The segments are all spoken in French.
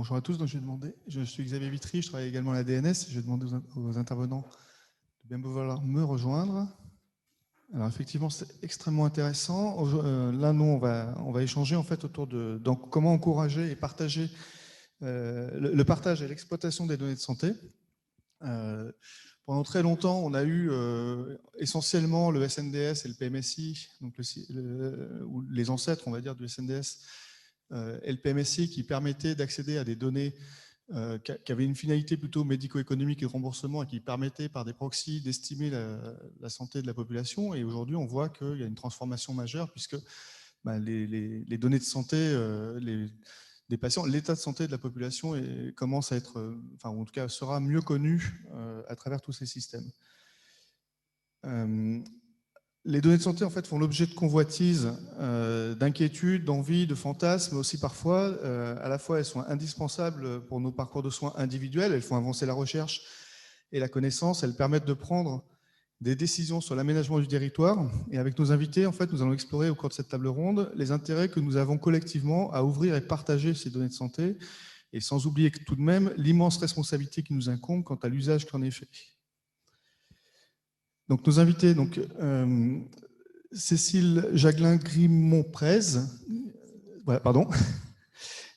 Bonjour à tous. Donc, je suis Xavier Vitry, je travaille également à la DNS. Je vais demander aux intervenants de bien vouloir me rejoindre. Alors effectivement, c'est extrêmement intéressant. Là, nous, on va échanger en fait autour de comment encourager et partager le partage et l'exploitation des données de santé. Pendant très longtemps, on a eu essentiellement le SNDS et le PMSI, donc ou les ancêtres, on va dire, du SNDS et le PMSI, qui permettaient d'accéder à des données qui avaient une finalité plutôt médico-économique et de remboursement et qui permettaient par des proxys d'estimer la santé de la population. Et aujourd'hui, on voit qu'il y a une transformation majeure puisque les données de santé des patients, l'état de santé de la population commence à être, enfin en tout cas sera mieux connu à travers tous ces systèmes. Les données de santé en fait font l'objet de convoitises, d'inquiétudes, d'envies, de fantasmes, mais aussi parfois, à la fois elles sont indispensables pour nos parcours de soins individuels, elles font avancer la recherche et la connaissance, elles permettent de prendre des décisions sur l'aménagement du territoire. Et avec nos invités, en fait, nous allons explorer au cours de cette table ronde les intérêts que nous avons collectivement à ouvrir et partager ces données de santé, et sans oublier que tout de même l'immense responsabilité qui nous incombe quant à l'usage qu'en est fait. Donc nos invités, donc Cécile Jaglin-Grimont-Prez, voilà, pardon.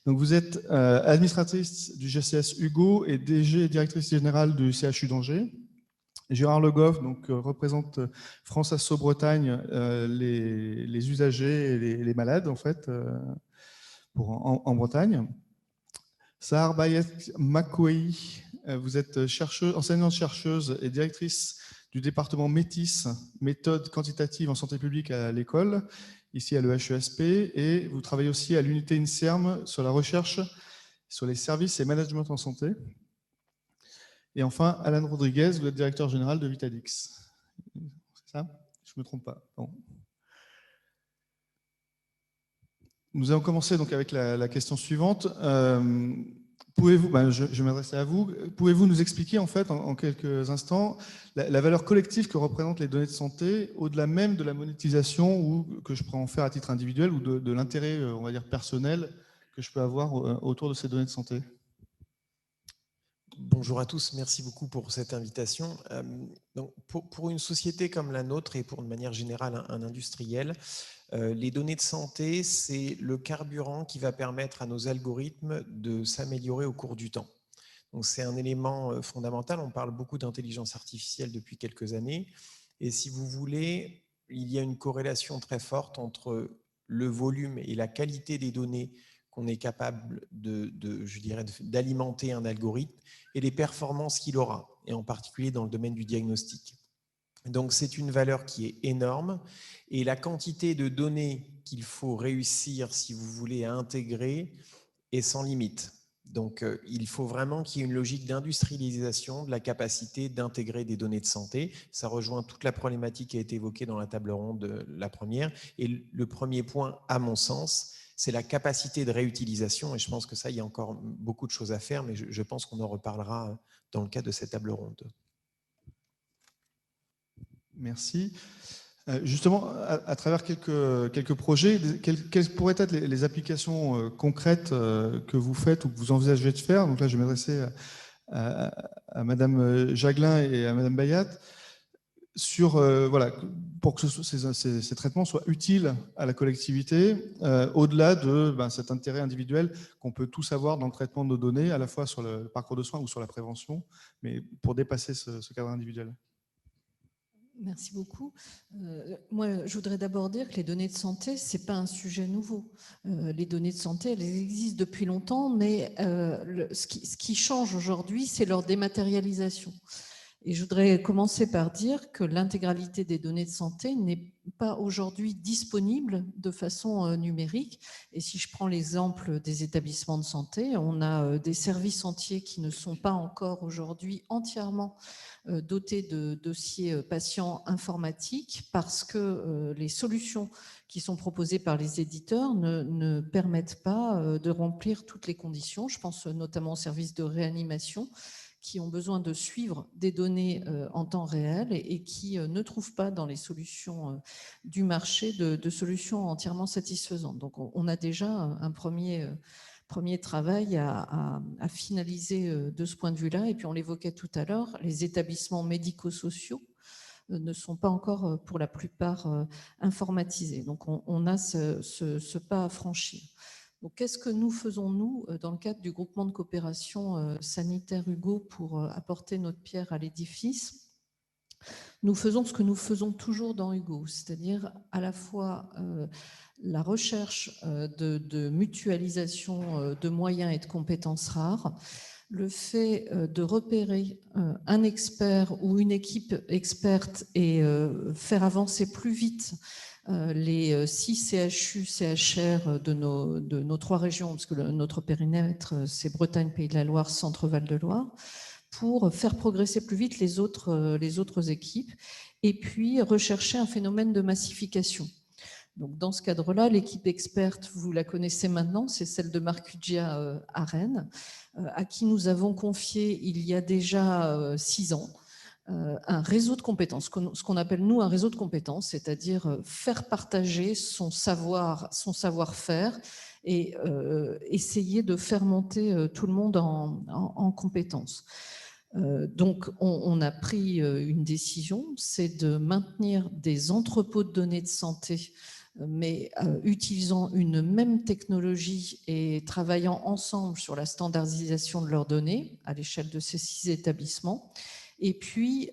Donc vous êtes administratrice du GCS Hugo et DG et directrice générale du CHU d'Angers. Gérard Le Goff donc, représente France Asso Bretagne, les usagers et les malades en fait, en Bretagne. Sahar Bayet Makouei, vous êtes enseignante-chercheuse et directrice du département Métis, méthode quantitative en santé publique à l'école, ici à l'EHESP, et vous travaillez aussi à l'unité INSERM sur la recherche sur les services et management en santé. Et enfin, Alan Rodriguez, vous êtes directeur général de Vitadix. C'est ça? Je ne me trompe pas. Bon. Nous allons commencer donc avec la question suivante. Pouvez-vous, je m'adresse à vous, pouvez-vous nous expliquer en fait en quelques instants la valeur collective que représentent les données de santé au-delà même de la monétisation ou que je pourrais en faire à titre individuel ou de l'intérêt, on va dire, personnel que je peux avoir autour de ces données de santé? Bonjour à tous, merci beaucoup pour cette invitation. Donc pour une société comme la nôtre et pour de manière générale un industriel, les données de santé, c'est le carburant qui va permettre à nos algorithmes de s'améliorer au cours du temps. Donc c'est un élément fondamental. On parle beaucoup d'intelligence artificielle depuis quelques années. Et si vous voulez, il y a une corrélation très forte entre le volume et la qualité des données qu'on est capable d'alimenter un algorithme et les performances qu'il aura, et en particulier dans le domaine du diagnostic. Donc c'est une valeur qui est énorme, et la quantité de données qu'il faut réussir, si vous voulez, à intégrer est sans limite. Donc il faut vraiment qu'il y ait une logique d'industrialisation de la capacité d'intégrer des données de santé. Ça rejoint toute la problématique qui a été évoquée dans la table ronde, la première. Et le premier point, à mon sens, c'est la capacité de réutilisation. Et je pense que ça, il y a encore beaucoup de choses à faire, mais je pense qu'on en reparlera dans le cadre de cette table ronde. Merci. Justement, à travers quelques projets, quelles pourraient être les applications concrètes que vous faites ou que vous envisagez de faire? Donc là, je vais m'adresser à Madame Jaglin et à Madame Bayat sur, voilà, pour que ces traitements soient utiles à la collectivité, au-delà de cet intérêt individuel qu'on peut tous avoir dans le traitement de nos données, à la fois sur le parcours de soins ou sur la prévention, mais pour dépasser ce cadre individuel. Merci beaucoup. Moi, je voudrais d'abord dire que les données de santé, ce n'est pas un sujet nouveau. Les données de santé, elles existent depuis longtemps, mais ce qui change aujourd'hui, c'est leur dématérialisation. Et je voudrais commencer par dire que l'intégralité des données de santé n'est pas aujourd'hui disponible de façon numérique. Et si je prends l'exemple des établissements de santé, on a des services entiers qui ne sont pas encore aujourd'hui entièrement dotés de dossiers patients informatiques parce que les solutions qui sont proposées par les éditeurs ne permettent pas de remplir toutes les conditions. Je pense notamment aux services de réanimation qui ont besoin de suivre des données en temps réel et qui ne trouvent pas dans les solutions du marché de solutions entièrement satisfaisantes. Donc on a déjà un premier premier travail à finaliser de ce point de vue-là. Et puis on l'évoquait tout à l'heure, les établissements médico-sociaux ne sont pas encore pour la plupart informatisés. Donc on a ce pas à franchir. Donc qu'est-ce que nous faisons, nous, dans le cadre du groupement de coopération sanitaire Hugo, pour apporter notre pierre à l'édifice? Nous faisons ce que nous faisons toujours dans Hugo, c'est-à-dire à la fois la recherche de mutualisation de moyens et de compétences rares, le fait de repérer un expert ou une équipe experte et faire avancer plus vite les 6 CHU, CHR de nos 3 régions, parce que notre périmètre, c'est Bretagne, Pays de la Loire, Centre-Val de Loire, pour faire progresser plus vite les autres équipes, et puis rechercher un phénomène de massification. Donc, dans ce cadre-là, l'équipe experte, vous la connaissez maintenant, c'est celle de Marc Ugia à Rennes, à qui nous avons confié il y a déjà 6 ans un réseau de compétences, ce qu'on appelle nous un réseau de compétences, c'est-à-dire faire partager son savoir-faire et essayer de faire monter tout le monde en compétences. Donc, on a pris une décision, c'est de maintenir des entrepôts de données de santé, mais utilisant une même technologie et travaillant ensemble sur la standardisation de leurs données à l'échelle de ces 6 établissements, et puis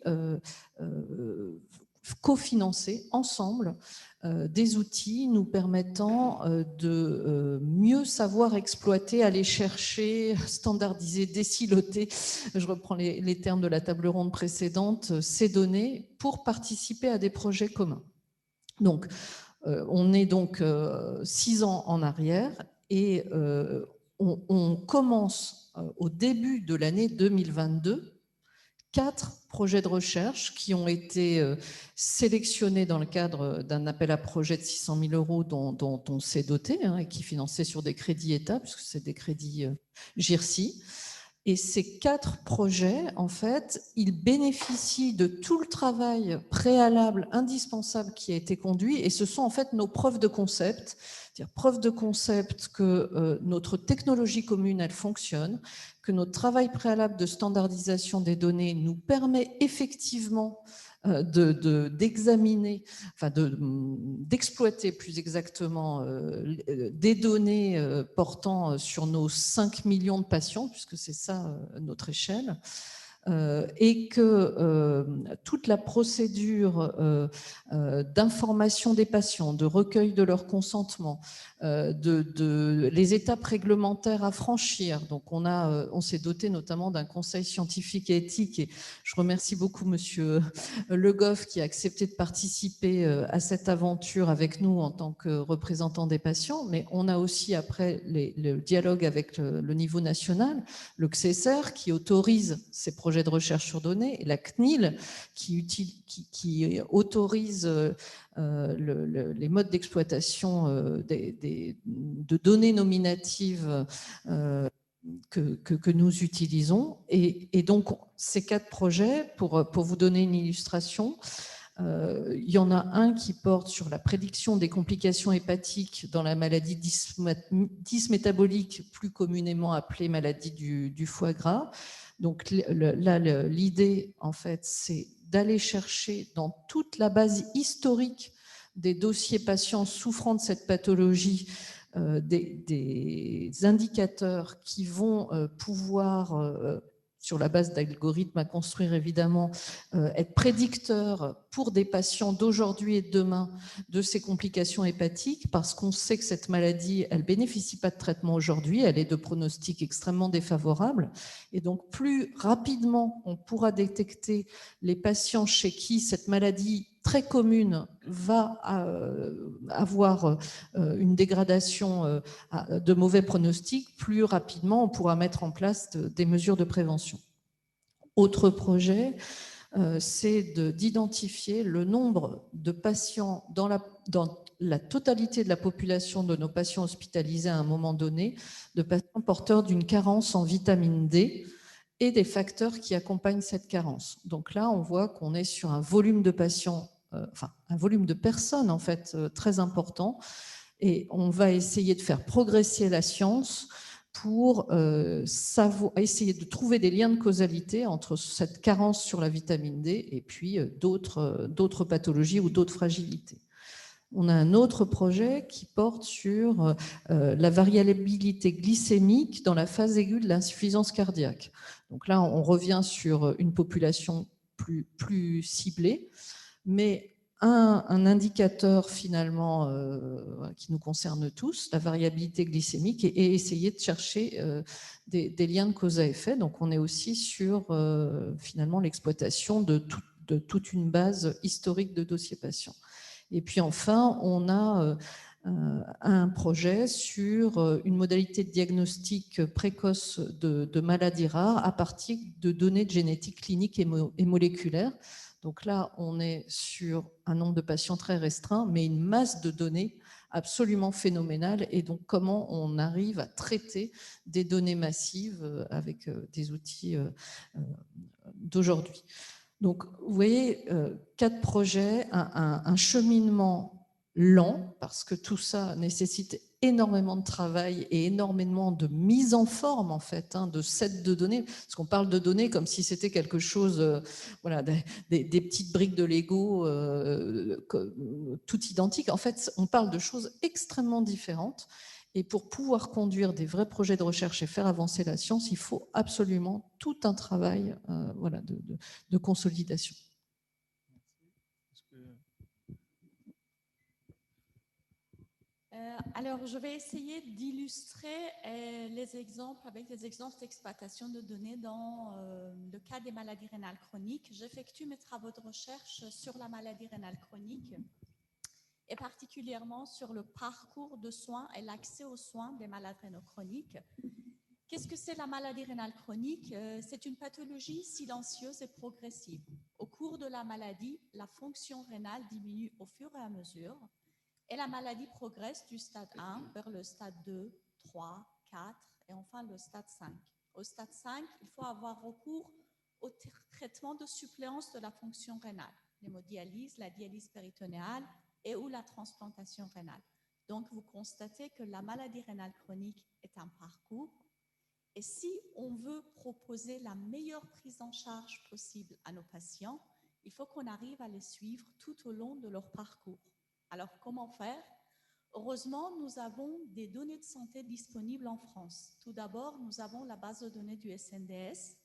cofinancer ensemble des outils nous permettant de mieux savoir exploiter, aller chercher, standardiser, désiloter, je reprends les termes de la table ronde précédente, ces données pour participer à des projets communs. Donc, on est donc 6 ans en arrière et on commence au début de l'année 2022 4 projets de recherche qui ont été sélectionnés dans le cadre d'un appel à projet de 600 000 € dont on s'est doté et qui est financé sur des crédits État, puisque c'est des crédits GIRSI. Et ces 4 projets, en fait, ils bénéficient de tout le travail préalable, indispensable qui a été conduit, et ce sont en fait nos preuves de concept, c'est-à-dire preuves de concept que notre technologie commune, elle fonctionne, que notre travail préalable de standardisation des données nous permet effectivement d'examiner, enfin d'exploiter plus exactement des données portant sur nos 5 millions de patients, puisque c'est ça notre échelle, et que toute la procédure d'information des patients, de recueil de leur consentement, les étapes réglementaires à franchir. Donc on s'est doté notamment d'un conseil scientifique et éthique, et je remercie beaucoup Monsieur Le Goff qui a accepté de participer à cette aventure avec nous en tant que représentant des patients. Mais on a aussi après le dialogue avec le niveau national, le CSR qui autorise ces projets de recherche sur données, et la CNIL qui autorise les modes d'exploitation de données nominatives que nous utilisons. Et donc, ces 4 projets, pour vous donner une illustration, il y en a un qui porte sur la prédiction des complications hépatiques dans la maladie dysmétabolique, plus communément appelée maladie du foie gras. Donc là, l'idée, en fait, c'est d'aller chercher dans toute la base historique des dossiers patients souffrant de cette pathologie des indicateurs qui vont pouvoir, sur la base d'algorithmes à construire évidemment, être prédicteurs pour des patients d'aujourd'hui et de demain de ces complications hépatiques, parce qu'on sait que cette maladie, elle ne bénéficie pas de traitement aujourd'hui, elle est de pronostic extrêmement défavorable, et donc plus rapidement on pourra détecter les patients chez qui cette maladie très commune va avoir une dégradation de mauvais pronostics, plus rapidement on pourra mettre en place des mesures de prévention. Autre projet, c'est d'identifier le nombre de patients dans la totalité de la population de nos patients hospitalisés à un moment donné, de patients porteurs d'une carence en vitamine D et des facteurs qui accompagnent cette carence. Donc là, on voit qu'on est sur un volume de patients, un volume de personnes en fait très important, et on va essayer de faire progresser la science pour essayer de trouver des liens de causalité entre cette carence sur la vitamine D et puis d'autres pathologies ou d'autres fragilités. On a un autre projet qui porte sur la variabilité glycémique dans la phase aiguë de l'insuffisance cardiaque. Donc là, on revient sur une population plus ciblée, mais un indicateur finalement qui nous concerne tous, la variabilité glycémique, et essayer de chercher des liens de cause à effet. Donc on est aussi sur finalement l'exploitation de toute une base historique de dossiers patients. Et puis enfin, on a un projet sur une modalité de diagnostic précoce de maladies rares à partir de données de génétique clinique et moléculaire. Donc là, on est sur un nombre de patients très restreint, mais une masse de données absolument phénoménale. Et donc, comment on arrive à traiter des données massives avec des outils d'aujourd'hui. Donc, vous voyez, 4 projets, un cheminement lent, parce que tout ça nécessite énormément de travail et énormément de mise en forme, en fait, de sets de données, parce qu'on parle de données comme si c'était quelque chose, voilà, des petites briques de Lego, tout identiques. En fait, on parle de choses extrêmement différentes. Et pour pouvoir conduire des vrais projets de recherche et faire avancer la science, il faut absolument tout un travail voilà, de consolidation. Alors, je vais essayer d'illustrer les exemples avec des exemples d'exploitation de données dans le cas des maladies rénales chroniques. J'effectue mes travaux de recherche sur la maladie rénale chronique et particulièrement sur le parcours de soins et l'accès aux soins des malades rénaux chroniques. Qu'est-ce que c'est la maladie rénale chronique? C'est une pathologie silencieuse et progressive. Au cours de la maladie, la fonction rénale diminue au fur et à mesure et la maladie progresse du stade 1 vers le stade 2, 3, 4 et enfin le stade 5. Au stade 5, il faut avoir recours au traitement de suppléance de la fonction rénale, l'hémodialyse, la dialyse péritonéale et ou la transplantation rénale. Donc, vous constatez que la maladie rénale chronique est un parcours. Et si on veut proposer la meilleure prise en charge possible à nos patients, il faut qu'on arrive à les suivre tout au long de leur parcours. Alors, comment faire? Heureusement, nous avons des données de santé disponibles en France. Tout d'abord, nous avons la base de données du SNDS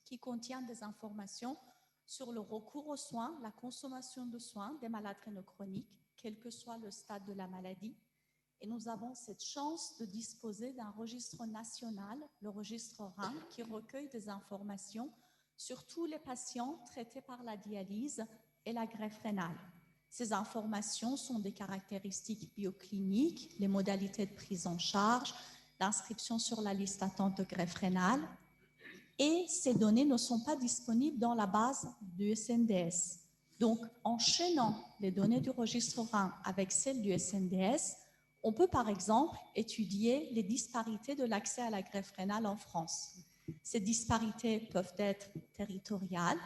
qui contient des informations sur le recours aux soins, la consommation de soins des malades rénaux chroniques, quel que soit le stade de la maladie. Et nous avons cette chance de disposer d'un registre national, le registre RHIN, qui recueille des informations sur tous les patients traités par la dialyse et la greffe rénale. Ces informations sont des caractéristiques biocliniques, les modalités de prise en charge, l'inscription sur la liste d'attente de greffe rénale. Et ces données ne sont pas disponibles dans la base du SNDS. Donc, enchaînant les données du registre RHIN avec celles du SNDS, on peut par exemple étudier les disparités de l'accès à la greffe rénale en France. Ces disparités peuvent être territoriales,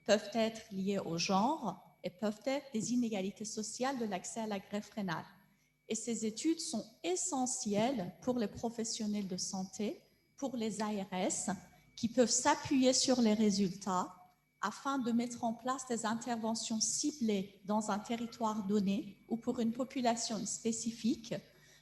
peuvent être liées au genre et peuvent être des inégalités sociales de l'accès à la greffe rénale. Et ces études sont essentielles pour les professionnels de santé, pour les ARS, qui peuvent s'appuyer sur les résultats afin de mettre en place des interventions ciblées dans un territoire donné ou pour une population spécifique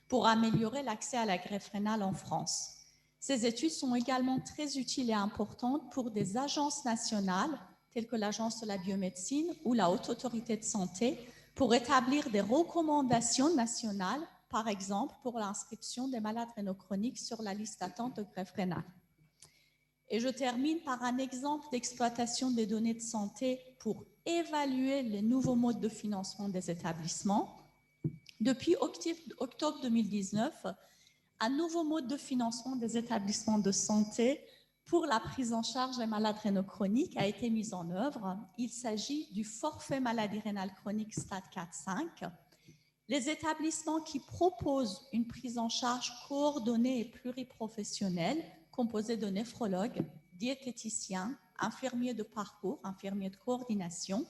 pour améliorer l'accès à la greffe rénale en France. Ces études sont également très utiles et importantes pour des agences nationales telles que l'Agence de la biomédecine ou la Haute Autorité de santé pour établir des recommandations nationales, par exemple pour l'inscription des malades rénaux chroniques sur la liste d'attente de greffe rénale. Et je termine par un exemple d'exploitation des données de santé pour évaluer les nouveaux modes de financement des établissements. Depuis octobre 2019, un nouveau mode de financement des établissements de santé pour la prise en charge des malades rénaux chroniques a été mis en œuvre. Il s'agit du forfait maladie rénale chronique stade 4-5. Les établissements qui proposent une prise en charge coordonnée et pluriprofessionnelle composée de néphrologues, diététiciens, infirmiers de parcours, infirmiers de coordination,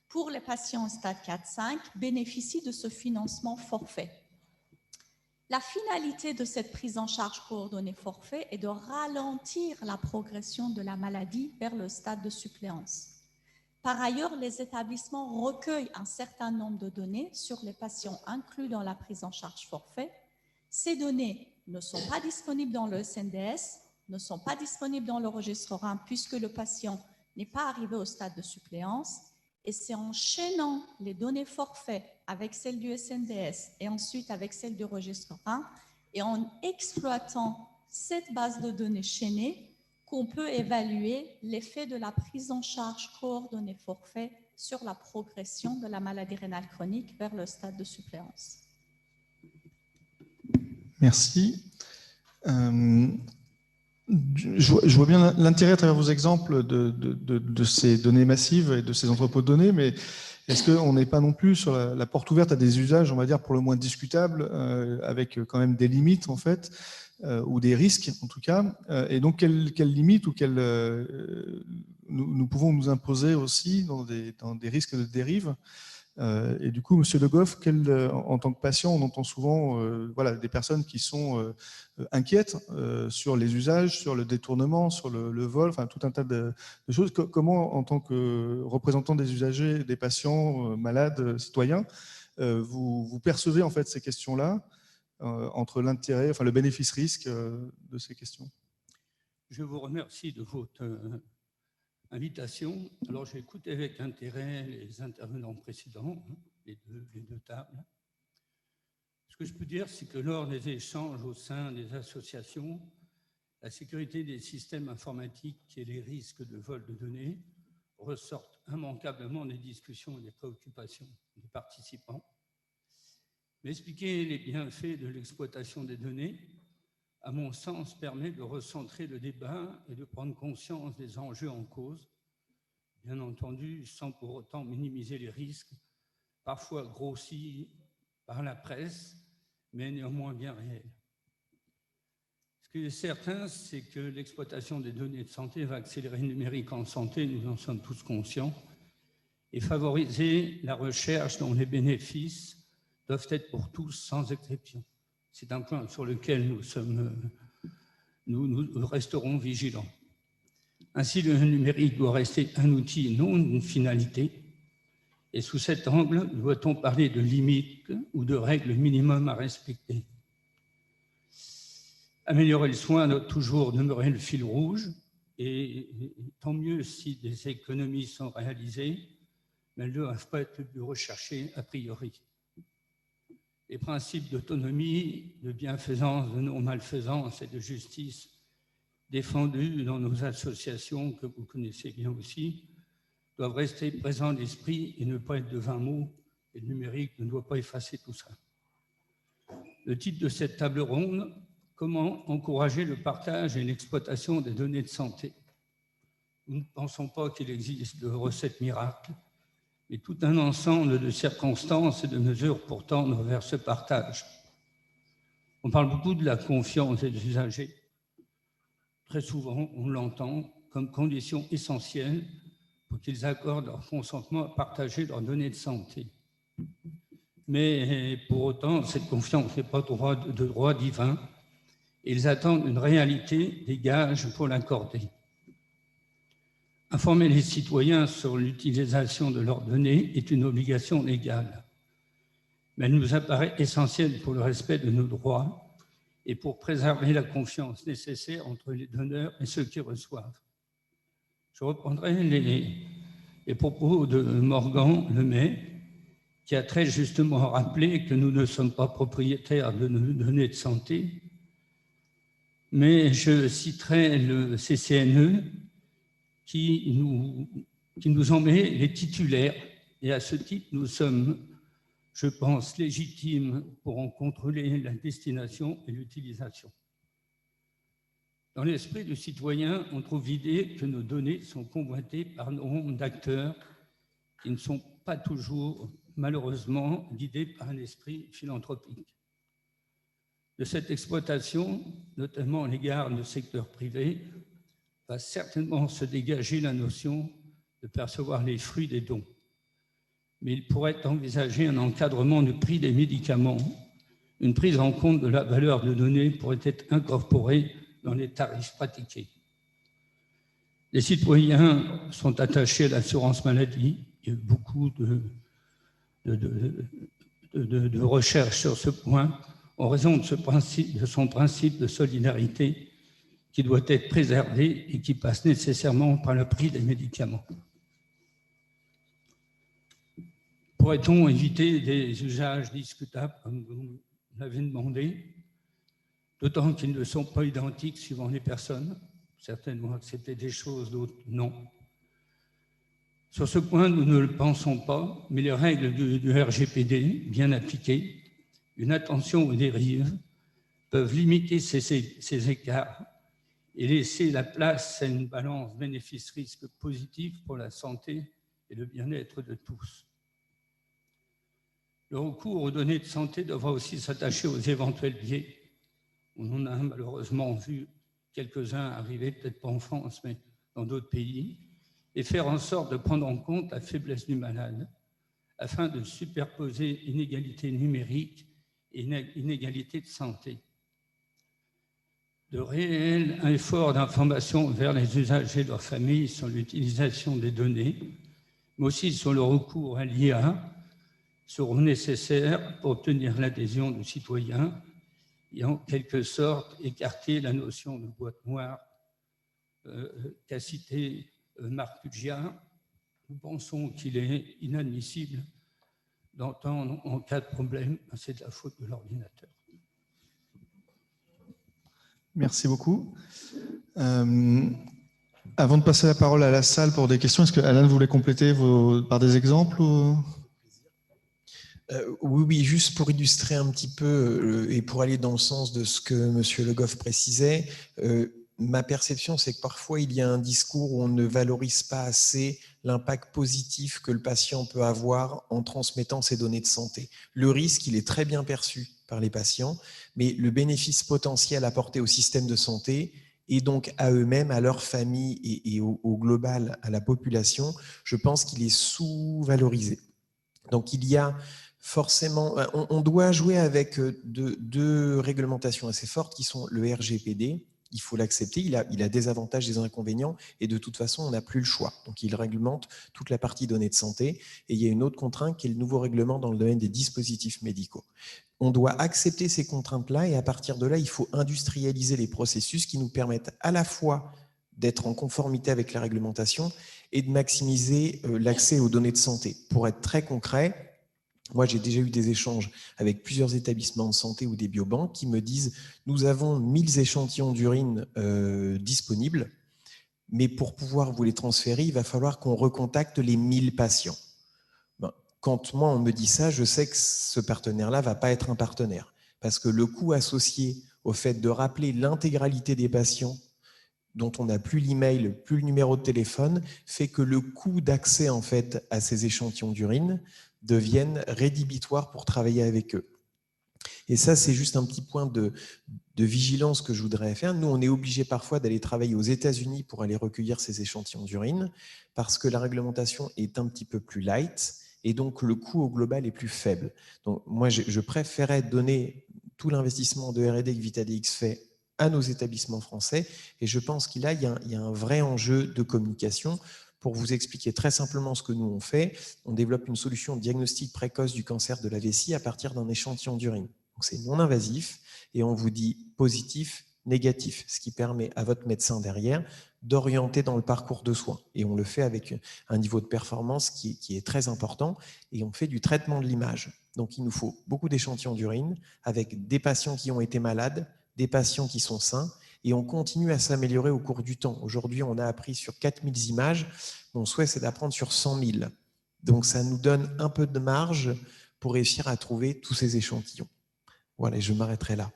pour les patients au stade 4-5 bénéficient de ce financement forfait. La finalité de cette prise en charge coordonnée forfait est de ralentir la progression de la maladie vers le stade de suppléance. Par ailleurs, les établissements recueillent un certain nombre de données sur les patients inclus dans la prise en charge forfait. Ces données ne sont pas disponibles dans le SNDS, ne sont pas disponibles dans le registre RIN puisque le patient n'est pas arrivé au stade de suppléance. Et c'est en chaînant les données forfait avec celles du SNDS et ensuite avec celles du registre RIN et en exploitant cette base de données chaînée qu'on peut évaluer l'effet de la prise en charge coordonnée forfait sur la progression de la maladie rénale chronique vers le stade de suppléance. Merci. Je vois bien l'intérêt à travers vos exemples de ces données massives et de ces entrepôts de données, mais est-ce qu'on n'est pas non plus sur la porte ouverte à des usages, on va dire, pour le moins discutables, avec quand même des limites, en fait, ou des risques, en tout cas, et donc quelles limites ou nous pouvons nous imposer aussi dans des risques de dérive. Et du coup, Monsieur Le Goff, en tant que patient, on entend souvent voilà, des personnes qui sont inquiètes sur les usages, sur le détournement, sur le vol, enfin tout un tas de choses. Comment, en tant que représentant des usagers, des patients, malades, citoyens, vous percevez en fait ces questions-là entre l'intérêt, enfin le bénéfice-risque de ces questions? Je vous remercie de votre invitation. Alors, j'ai écouté avec intérêt les intervenants précédents, les deux tables. Ce que je peux dire, c'est que lors des échanges au sein des associations, la sécurité des systèmes informatiques et les risques de vol de données ressortent immanquablement des discussions et des préoccupations des participants. Mais expliquer les bienfaits de l'exploitation des données, à mon sens, permet de recentrer le débat et de prendre conscience des enjeux en cause, bien entendu, sans pour autant minimiser les risques, parfois grossis par la presse, mais néanmoins bien réels. Ce qui est certain, c'est que l'exploitation des données de santé va accélérer le numérique en santé, nous en sommes tous conscients, et favoriser la recherche dont les bénéfices doivent être pour tous sans exception. C'est un point sur lequel nous resterons vigilants. Ainsi, le numérique doit rester un outil, non une finalité. Et sous cet angle, doit-on parler de limites ou de règles minimum à respecter? Améliorer le soin doit toujours demeurer le fil rouge, et tant mieux si des économies sont réalisées, mais elles ne doivent pas être le but recherché a priori. Les principes d'autonomie, de bienfaisance, de non-malfaisance et de justice défendus dans nos associations, que vous connaissez bien aussi, doivent rester présents à l'esprit et ne pas être de 20 mots, et le numérique ne doit pas effacer tout ça. Le titre de cette table ronde, comment encourager le partage et l'exploitation des données de santé? Nous ne pensons pas qu'il existe de recettes miracles, mais tout un ensemble de circonstances et de mesures pour tendre vers ce partage. On parle beaucoup de la confiance des usagers. Très souvent, on l'entend comme condition essentielle pour qu'ils accordent leur consentement à partager leurs données de santé. Mais pour autant, cette confiance n'est pas de droit divin. Ils attendent une réalité, des gages pour l'accorder. Informer les citoyens sur l'utilisation de leurs données est une obligation légale. Mais elle nous apparaît essentielle pour le respect de nos droits et pour préserver la confiance nécessaire entre les donneurs et ceux qui reçoivent. Je reprendrai les propos de Morgan Lemay, qui a très justement rappelé que nous ne sommes pas propriétaires de nos données de santé, mais je citerai le CCNE qui nous en met les titulaires, et à ce titre, nous sommes, je pense, légitimes pour en contrôler la destination et l'utilisation. Dans l'esprit du citoyen, on trouve l'idée que nos données sont convoitées par nombre d'acteurs qui ne sont pas toujours, malheureusement, guidés par un esprit philanthropique. De cette exploitation, notamment à l'égard du secteur privé, va certainement se dégager la notion de percevoir les fruits des dons. Mais il pourrait envisager un encadrement du prix des médicaments, une prise en compte de la valeur de données pourrait être incorporée dans les tarifs pratiqués. Les citoyens sont attachés à l'assurance maladie. Il y a eu beaucoup de recherches sur ce point en raison de son principe de solidarité qui doit être préservé et qui passe nécessairement par le prix des médicaments. Pourrait-on éviter des usages discutables, comme vous l'avez demandé, d'autant qu'ils ne sont pas identiques suivant les personnes? Certaines vont accepter des choses, d'autres non. Sur ce point, nous ne le pensons pas, mais les règles du RGPD, bien appliquées, une attention aux dérives, peuvent limiter ces écarts et laisser la place à une balance bénéfice-risque positive pour la santé et le bien-être de tous. Le recours aux données de santé devra aussi s'attacher aux éventuels biais. On en a malheureusement vu quelques-uns arriver, peut-être pas en France, mais dans d'autres pays, et faire en sorte de prendre en compte la faiblesse du malade afin de superposer inégalité numérique et inégalité de santé. De réels efforts d'information vers les usagers et leurs familles sur l'utilisation des données, mais aussi sur le recours à l'IA, seront nécessaires pour obtenir l'adhésion de citoyens et en quelque sorte écarter la notion de boîte noire qu'a cité Marc Puggia. Nous pensons qu'il est inadmissible d'entendre en cas de problème, c'est de la faute de l'ordinateur. Merci beaucoup. Avant de passer la parole à la salle pour des questions, est-ce que Alan voulait compléter par des exemples ou... Oui, juste pour illustrer un petit peu et pour aller dans le sens de ce que M. Le Goff précisait, ma perception, c'est que parfois il y a un discours où on ne valorise pas assez l'impact positif que le patient peut avoir en transmettant ses données de santé. Le risque, il est très bien perçu par les patients, mais le bénéfice potentiel apporté au système de santé et donc à eux-mêmes, à leur famille et au global, à la population, je pense qu'il est sous-valorisé. Donc il y a forcément, on doit jouer avec deux réglementations assez fortes qui sont le RGPD. Il faut l'accepter, il a des avantages, des inconvénients, et de toute façon, on n'a plus le choix. Donc, il réglemente toute la partie données de santé, et il y a une autre contrainte qui est le nouveau règlement dans le domaine des dispositifs médicaux. On doit accepter ces contraintes-là, et à partir de là, il faut industrialiser les processus qui nous permettent à la fois d'être en conformité avec la réglementation et de maximiser l'accès aux données de santé. Pour être très concret, moi, j'ai déjà eu des échanges avec plusieurs établissements de santé ou des biobanques qui me disent « Nous avons 1000 échantillons d'urine disponibles, mais pour pouvoir vous les transférer, il va falloir qu'on recontacte les 1000 patients. » Quand moi, on me dit ça, je sais que ce partenaire-là ne va pas être un partenaire. Parce que le coût associé au fait de rappeler l'intégralité des patients dont on n'a plus l'email, plus le numéro de téléphone, fait que le coût d'accès en fait, à ces échantillons d'urine deviennent rédhibitoires pour travailler avec eux. Et ça, c'est juste un petit point de vigilance que je voudrais faire. Nous, on est obligé parfois d'aller travailler aux États-Unis pour aller recueillir ces échantillons d'urine parce que la réglementation est un petit peu plus light et donc le coût au global est plus faible. Donc moi, je préférais donner tout l'investissement de R&D que Vitadix fait à nos établissements français et je pense qu'il y a un vrai enjeu de communication. Pour vous expliquer très simplement ce que nous on fait, on développe une solution de diagnostic précoce du cancer de la vessie à partir d'un échantillon d'urine. Donc c'est non invasif et on vous dit positif, négatif, ce qui permet à votre médecin derrière d'orienter dans le parcours de soins. Et on le fait avec un niveau de performance qui est très important et on fait du traitement de l'image. Donc il nous faut beaucoup d'échantillons d'urine avec des patients qui ont été malades, des patients qui sont sains, et on continue à s'améliorer au cours du temps. Aujourd'hui, on a appris sur 4000 images. Mon souhait, c'est d'apprendre sur 100 000. Donc, ça nous donne un peu de marge pour réussir à trouver tous ces échantillons. Voilà, et je m'arrêterai là.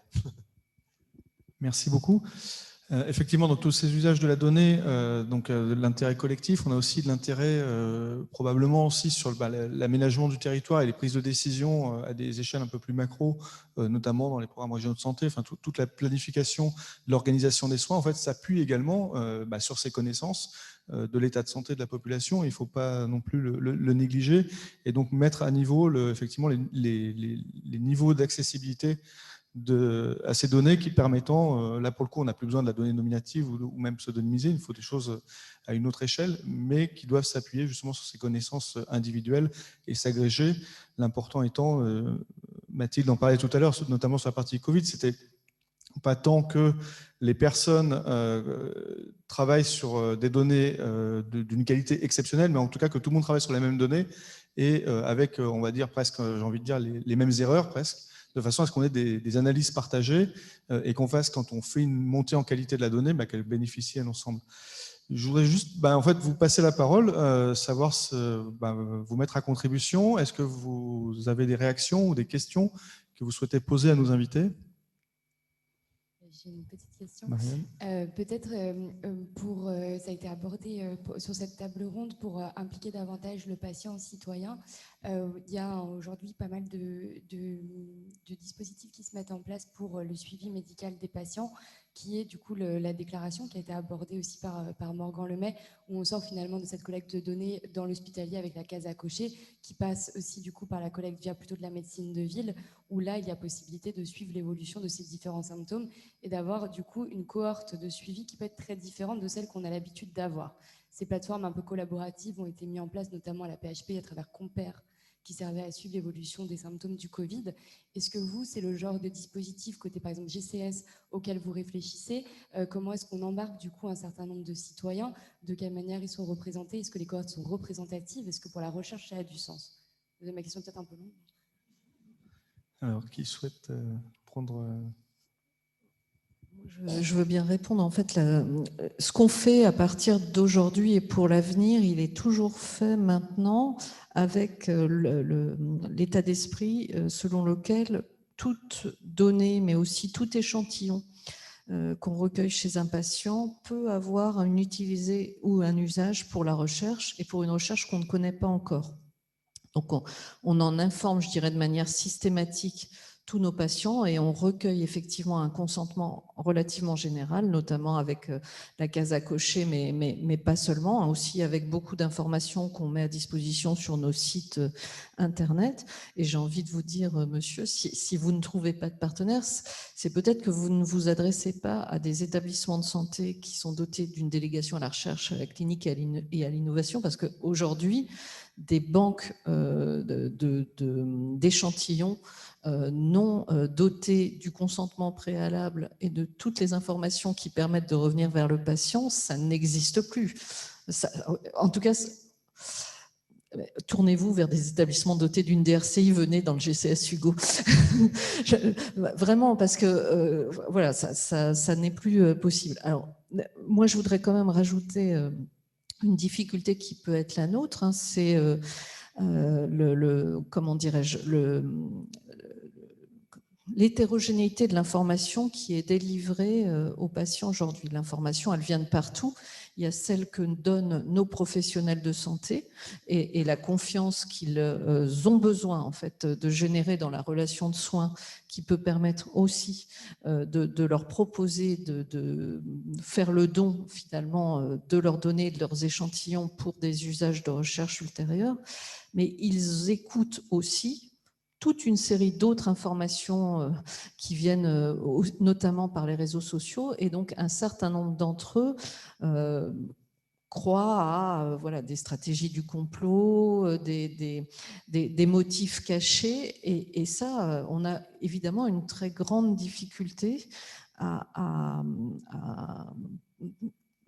Merci beaucoup. Effectivement, dans tous ces usages de la donnée, de l'intérêt collectif, on a aussi de l'intérêt probablement aussi sur l'aménagement du territoire et les prises de décision à des échelles un peu plus macro, notamment dans les programmes régionaux de santé. Enfin, toute la planification de l'organisation des soins, en fait, s'appuie également sur ces connaissances de l'état de santé de la population. Il ne faut pas non plus le négliger et donc mettre à niveau effectivement les niveaux d'accessibilité à ces données qui permettant, là pour le coup on n'a plus besoin de la donnée nominative ou même pseudonymisée, il faut des choses à une autre échelle, mais qui doivent s'appuyer justement sur ces connaissances individuelles et s'agréger. L'important étant, Mathilde en parlait tout à l'heure, notamment sur la partie Covid, c'était pas tant que les personnes travaillent sur des données d'une qualité exceptionnelle, mais en tout cas que tout le monde travaille sur les mêmes données et avec, on va dire presque, j'ai envie de dire, les mêmes erreurs presque, de façon à ce qu'on ait des analyses partagées et qu'on fasse, quand on fait une montée en qualité de la donnée, qu'elle bénéficie à l'ensemble. Je voudrais juste en fait, vous passer la parole, savoir vous mettre à contribution. Est-ce que vous avez des réactions ou des questions que vous souhaitez poser à nos invités? J'ai une petite question. Marianne. Peut-être ça a été abordé sur cette table ronde pour impliquer davantage le patient citoyen. Il y a aujourd'hui pas mal de dispositifs qui se mettent en place pour le suivi médical des patients, qui est du coup la déclaration qui a été abordée aussi par Morgan Lemay, où on sort finalement de cette collecte de données dans l'hospitalier avec la case à cocher, qui passe aussi du coup par la collecte via plutôt de la médecine de ville, où là il y a possibilité de suivre l'évolution de ces différents symptômes et d'avoir du coup une cohorte de suivi qui peut être très différente de celle qu'on a l'habitude d'avoir. Ces plateformes un peu collaboratives ont été mises en place notamment à la PHP à travers Compare, qui servait à suivre l'évolution des symptômes du Covid. Est-ce que vous, c'est le genre de dispositif côté par exemple GCS auquel vous réfléchissez? Comment est-ce qu'on embarque du coup un certain nombre de citoyens? De quelle manière ils sont représentés? Est-ce que les cohortes sont représentatives? Est-ce que pour la recherche, ça a du sens? Ma question est peut-être un peu longue. Alors, qui souhaite prendre... Je veux bien répondre. En fait, ce qu'on fait à partir d'aujourd'hui et pour l'avenir, il est toujours fait maintenant avec l'état d'esprit selon lequel toute donnée, mais aussi tout échantillon qu'on recueille chez un patient peut avoir une utilité ou un usage pour la recherche et pour une recherche qu'on ne connaît pas encore. Donc, on en informe, je dirais, de manière systématique tous nos patients et on recueille effectivement un consentement relativement général, notamment avec la case à cocher, mais pas seulement, aussi avec beaucoup d'informations qu'on met à disposition sur nos sites Internet. Et j'ai envie de vous dire, monsieur, si vous ne trouvez pas de partenaire, c'est peut-être que vous ne vous adressez pas à des établissements de santé qui sont dotés d'une délégation à la recherche, à la clinique et à l'innovation, parce qu'aujourd'hui, des banques d'échantillons non dotés du consentement préalable et de toutes les informations qui permettent de revenir vers le patient, ça n'existe plus. Ça, en tout cas, tournez-vous vers des établissements dotés d'une DRCI, venez dans le GCS Hugo. Vraiment, parce que voilà, ça n'est plus possible. Alors, moi, je voudrais quand même rajouter une difficulté qui peut être la nôtre, c'est comment dirais-je, l'hétérogénéité de l'information qui est délivrée aux patients aujourd'hui. L'information, elle vient de partout. Il y a celle que donnent nos professionnels de santé et la confiance qu'ils ont besoin en fait de générer dans la relation de soins, qui peut permettre aussi de leur proposer de faire le don finalement de leurs données, de leurs échantillons pour des usages de recherche ultérieurs. Mais ils écoutent aussi toute une série d'autres informations qui viennent notamment par les réseaux sociaux, et donc un certain nombre d'entre eux croient à voilà, des stratégies du complot, des motifs cachés, et ça, on a évidemment une très grande difficulté à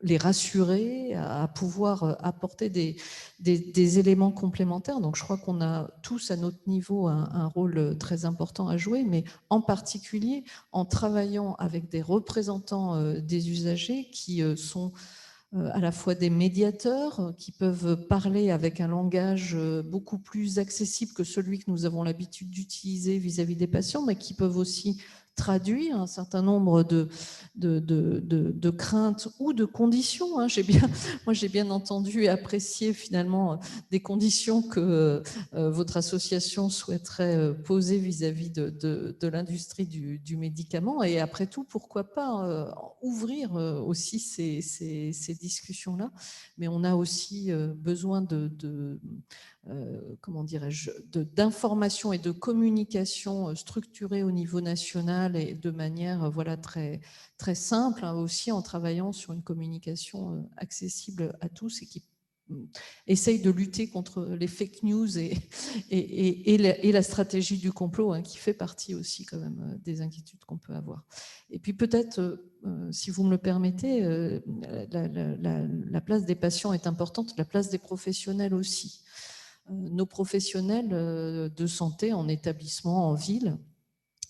les rassurer, à pouvoir apporter des éléments complémentaires. Donc je crois qu'on a tous à notre niveau un rôle très important à jouer, mais en particulier en travaillant avec des représentants des usagers qui sont à la fois des médiateurs, qui peuvent parler avec un langage beaucoup plus accessible que celui que nous avons l'habitude d'utiliser vis-à-vis des patients, mais qui peuvent aussi traduit un certain nombre de craintes ou de conditions. Hein. Moi, j'ai bien entendu et apprécié finalement des conditions que votre association souhaiterait poser vis-à-vis de l'industrie du médicament. Et après tout, pourquoi pas ouvrir aussi ces discussions-là. Mais on a aussi besoin comment dirais-je, d'information et de communication structurée au niveau national et de manière voilà, très, très simple, hein, aussi en travaillant sur une communication accessible à tous et qui essaye de lutter contre les fake news et la stratégie du complot, hein, qui fait partie aussi quand même des inquiétudes qu'on peut avoir. Et puis peut-être, si vous me le permettez, la place des patients est importante, la place des professionnels aussi. Nos professionnels de santé en établissement, en ville,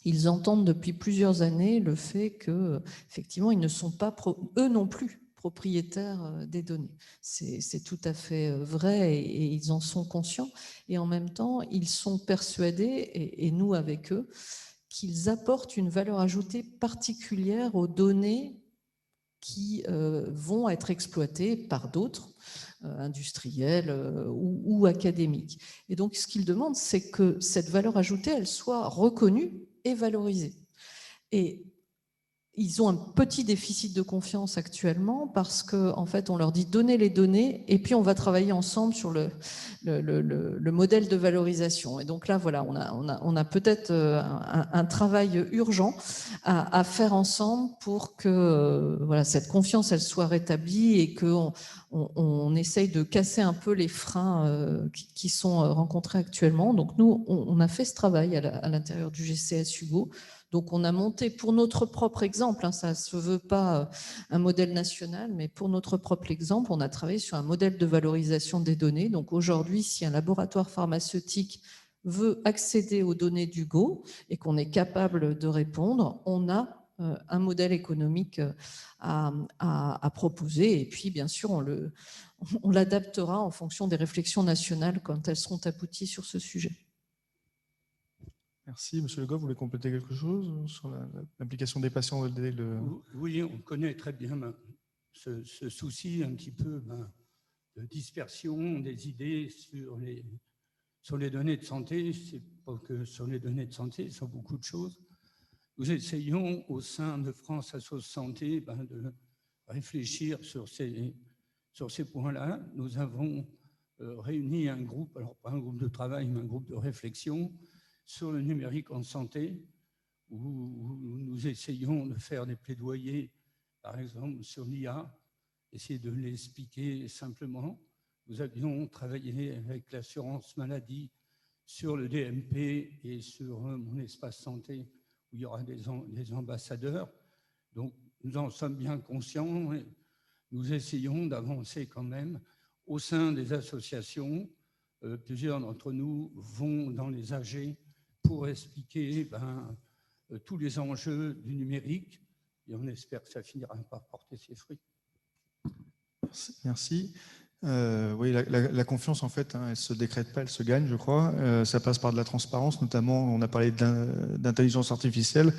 ils entendent depuis plusieurs années le fait que, effectivement, ils ne sont pas, eux non plus, propriétaires des données. C'est tout à fait vrai et ils en sont conscients. Et en même temps, ils sont persuadés, et nous avec eux, qu'ils apportent une valeur ajoutée particulière aux données qui vont être exploitées par d'autres, industriels ou académiques. Et donc, ce qu'ils demandent, c'est que cette valeur ajoutée, elle soit reconnue et valorisée. Et ils ont un petit déficit de confiance actuellement parce qu'en fait, on leur dit donnez les données et puis on va travailler ensemble sur le modèle de valorisation. Et donc là, voilà, on a peut-être un travail urgent à faire ensemble pour que voilà, cette confiance, elle soit rétablie et qu'on essaye de casser un peu les freins qui sont rencontrés actuellement. Donc nous, on a fait ce travail à l'intérieur du GCS Hugo. Donc, on a monté pour notre propre exemple, hein, ça ne se veut pas un modèle national, mais pour notre propre exemple, on a travaillé sur un modèle de valorisation des données. Donc, aujourd'hui, si un laboratoire pharmaceutique veut accéder aux données d'Hugo et qu'on est capable de répondre, on a un modèle économique à proposer. Et puis, bien sûr, on l'adaptera en fonction des réflexions nationales quand elles seront abouties sur ce sujet. Merci. Monsieur Le Goff, vous voulez compléter quelque chose sur l'implication des patients dès le... Oui, on connaît très bien ce souci un petit peu de dispersion des idées sur les données de santé. C'est pas que sur les données de santé, sur beaucoup de choses. Nous essayons au sein de France Assos Santé de réfléchir sur ces points-là. Nous avons réuni un groupe, alors pas un groupe de travail, mais un groupe de réflexion sur le numérique en santé, où nous essayons de faire des plaidoyers, par exemple sur l'IA, essayer de l'expliquer simplement. Nous avions travaillé avec l'assurance maladie sur le DMP et sur mon espace santé, où il y aura des ambassadeurs. Donc, nous en sommes bien conscients et nous essayons d'avancer quand même au sein des associations. Plusieurs d'entre nous vont dans les AG pour expliquer tous les enjeux du numérique et on espère que ça finira par porter ses fruits. Merci. Oui, la confiance, en fait, hein, elle ne se décrète pas, elle se gagne, je crois. Ça passe par de la transparence, notamment, on a parlé d'intelligence artificielle.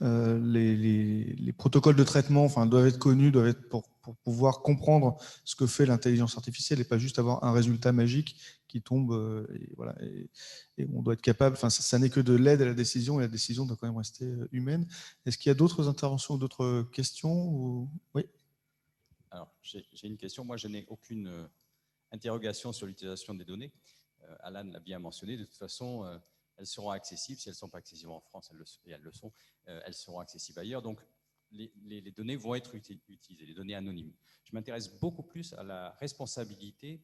Les protocoles de traitement doivent être connus, doivent être pour pouvoir comprendre ce que fait l'intelligence artificielle et pas juste avoir un résultat magique qui tombe. Et voilà, et on doit être capable, ça n'est que de l'aide à la décision et la décision doit quand même rester humaine. Est-ce qu'il y a d'autres interventions ou d'autres questions ou... Oui. Alors, j'ai une question. Moi, je n'ai aucune interrogation sur l'utilisation des données. Alan l'a bien mentionné. De toute façon, elles seront accessibles. Si elles ne sont pas accessibles en France, elles le sont. Elles seront accessibles ailleurs. Donc, les données vont être utilisées, les données anonymes. Je m'intéresse beaucoup plus à la responsabilité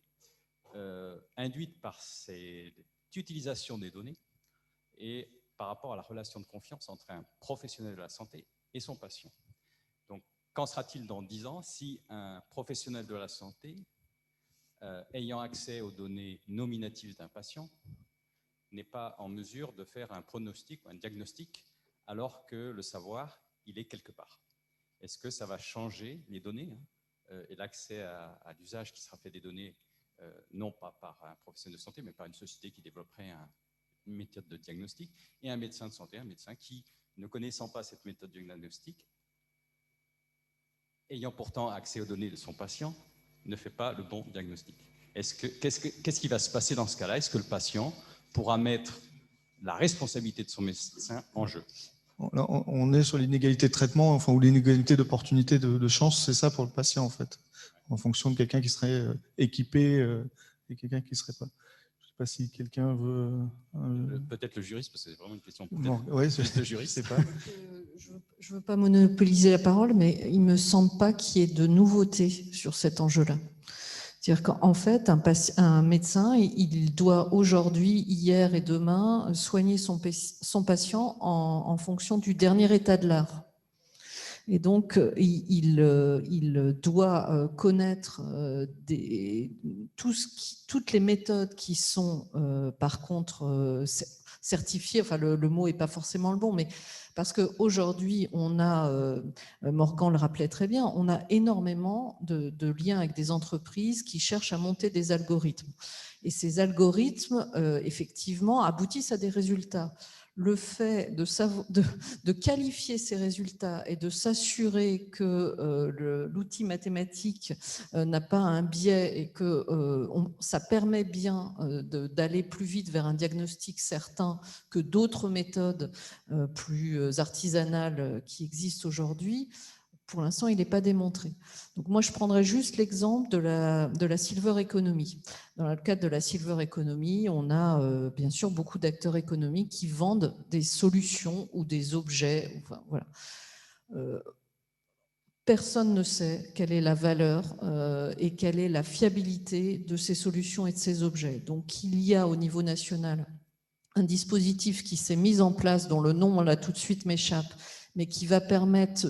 induite par cette utilisation des données et par rapport à la relation de confiance entre un professionnel de la santé et son patient. Donc, qu'en sera-t-il dans 10 ans si un professionnel de la santé, ayant accès aux données nominatives d'un patient, n'est pas en mesure de faire un pronostic ou un diagnostic alors que le savoir, il est quelque part? Est-ce que ça va changer les données et l'accès à l'usage qui sera fait des données, non pas par un professionnel de santé, mais par une société qui développerait une méthode de diagnostic et un médecin de santé, un médecin qui ne connaissant pas cette méthode diagnostique, ayant pourtant accès aux données de son patient, ne fait pas le bon diagnostic. Qu'est-ce qui va se passer dans ce cas-là? Est-ce que le patient pourra mettre la responsabilité de son médecin en jeu? Là, on est sur l'inégalité de traitement, enfin, ou l'inégalité d'opportunité de chance, c'est ça pour le patient en fait, en fonction de quelqu'un qui serait équipé et quelqu'un qui ne serait pas. Je ne sais pas si quelqu'un veut... Peut-être le juriste, parce que c'est vraiment une question ouais, de juriste. Je sais pas. Je ne veux pas monopoliser la parole, mais il ne me semble pas qu'il y ait de nouveauté sur cet enjeu-là. C'est-à-dire qu'en fait, un médecin, il doit aujourd'hui, hier et demain, soigner son patient en fonction du dernier état de l'art. Et donc, il doit connaître toutes les méthodes qui sont, par contre, certifiées. Enfin, le mot n'est pas forcément le bon, mais parce qu'aujourd'hui, on a, Morgan le rappelait très bien, on a énormément de liens avec des entreprises qui cherchent à monter des algorithmes. Et ces algorithmes, effectivement, aboutissent à des résultats. Le fait de qualifier ces résultats et de s'assurer que l'outil mathématique n'a pas un biais et que ça permet bien d'aller plus vite vers un diagnostic certain que d'autres méthodes plus artisanales qui existent aujourd'hui, pour l'instant, il n'est pas démontré. Donc moi, je prendrais juste l'exemple de la silver economy. Dans le cadre de la silver economy, on a bien sûr beaucoup d'acteurs économiques qui vendent des solutions ou des objets. Enfin, voilà. Personne ne sait quelle est la valeur et quelle est la fiabilité de ces solutions et de ces objets. Donc il y a au niveau national un dispositif qui s'est mis en place, dont le nom, là, tout de suite m'échappe, mais qui va permettre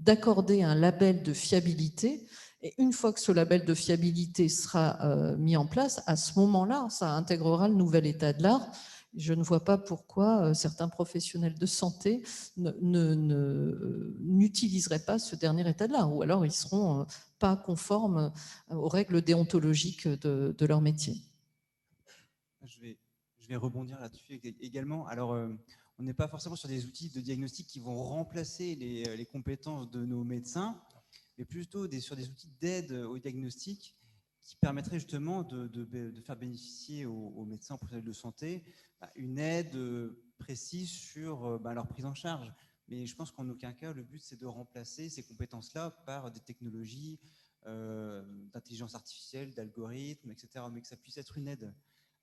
d'accorder un label de fiabilité. Et une fois que ce label de fiabilité sera mis en place, à ce moment-là, ça intégrera le nouvel état de l'art. Je ne vois pas pourquoi certains professionnels de santé n'utiliseraient pas ce dernier état de l'art, ou alors ils ne seront pas conformes aux règles déontologiques de leur métier. Je vais rebondir là-dessus également. Alors, on n'est pas forcément sur des outils de diagnostic qui vont remplacer les compétences de nos médecins, mais plutôt sur des outils d'aide au diagnostic qui permettraient justement de faire bénéficier aux médecins, aux professionnels de santé, une aide précise sur leur prise en charge. Mais je pense qu'en aucun cas, le but, c'est de remplacer ces compétences-là par des technologies d'intelligence artificielle, d'algorithmes, etc., mais que ça puisse être une aide.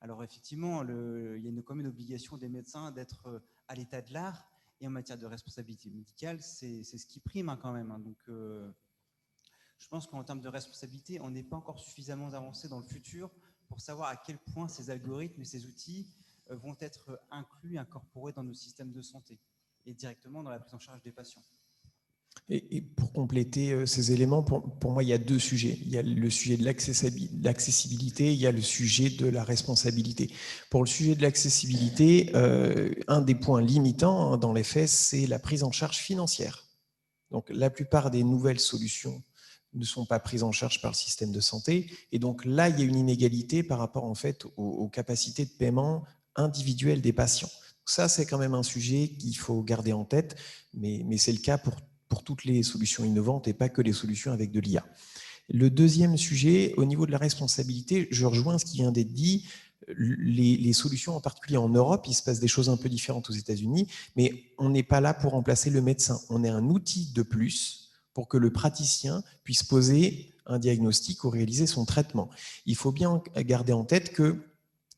Alors effectivement, il y a quand même une obligation des médecins d'être à l'état de l'art, et en matière de responsabilité médicale, c'est ce qui prime quand même. Donc je pense qu'en termes de responsabilité, on n'est pas encore suffisamment avancé dans le futur pour savoir à quel point ces algorithmes et ces outils vont être inclus, incorporés dans nos systèmes de santé et directement dans la prise en charge des patients. Et pour compléter ces éléments, pour moi, il y a deux sujets. Il y a le sujet de l'accessibilité, il y a le sujet de la responsabilité. Pour le sujet de l'accessibilité, un des points limitants dans les faits, c'est la prise en charge financière. Donc, la plupart des nouvelles solutions ne sont pas prises en charge par le système de santé. Et donc là, il y a une inégalité par rapport en fait aux capacités de paiement individuelles des patients. Ça, c'est quand même un sujet qu'il faut garder en tête, mais c'est le cas pour toutes les solutions innovantes et pas que les solutions avec de l'IA. Le deuxième sujet, au niveau de la responsabilité, je rejoins ce qui vient d'être dit. Les solutions, en particulier en Europe, il se passe des choses un peu différentes aux États-Unis, mais on n'est pas là pour remplacer le médecin. On est un outil de plus pour que le praticien puisse poser un diagnostic ou réaliser son traitement. Il faut bien garder en tête que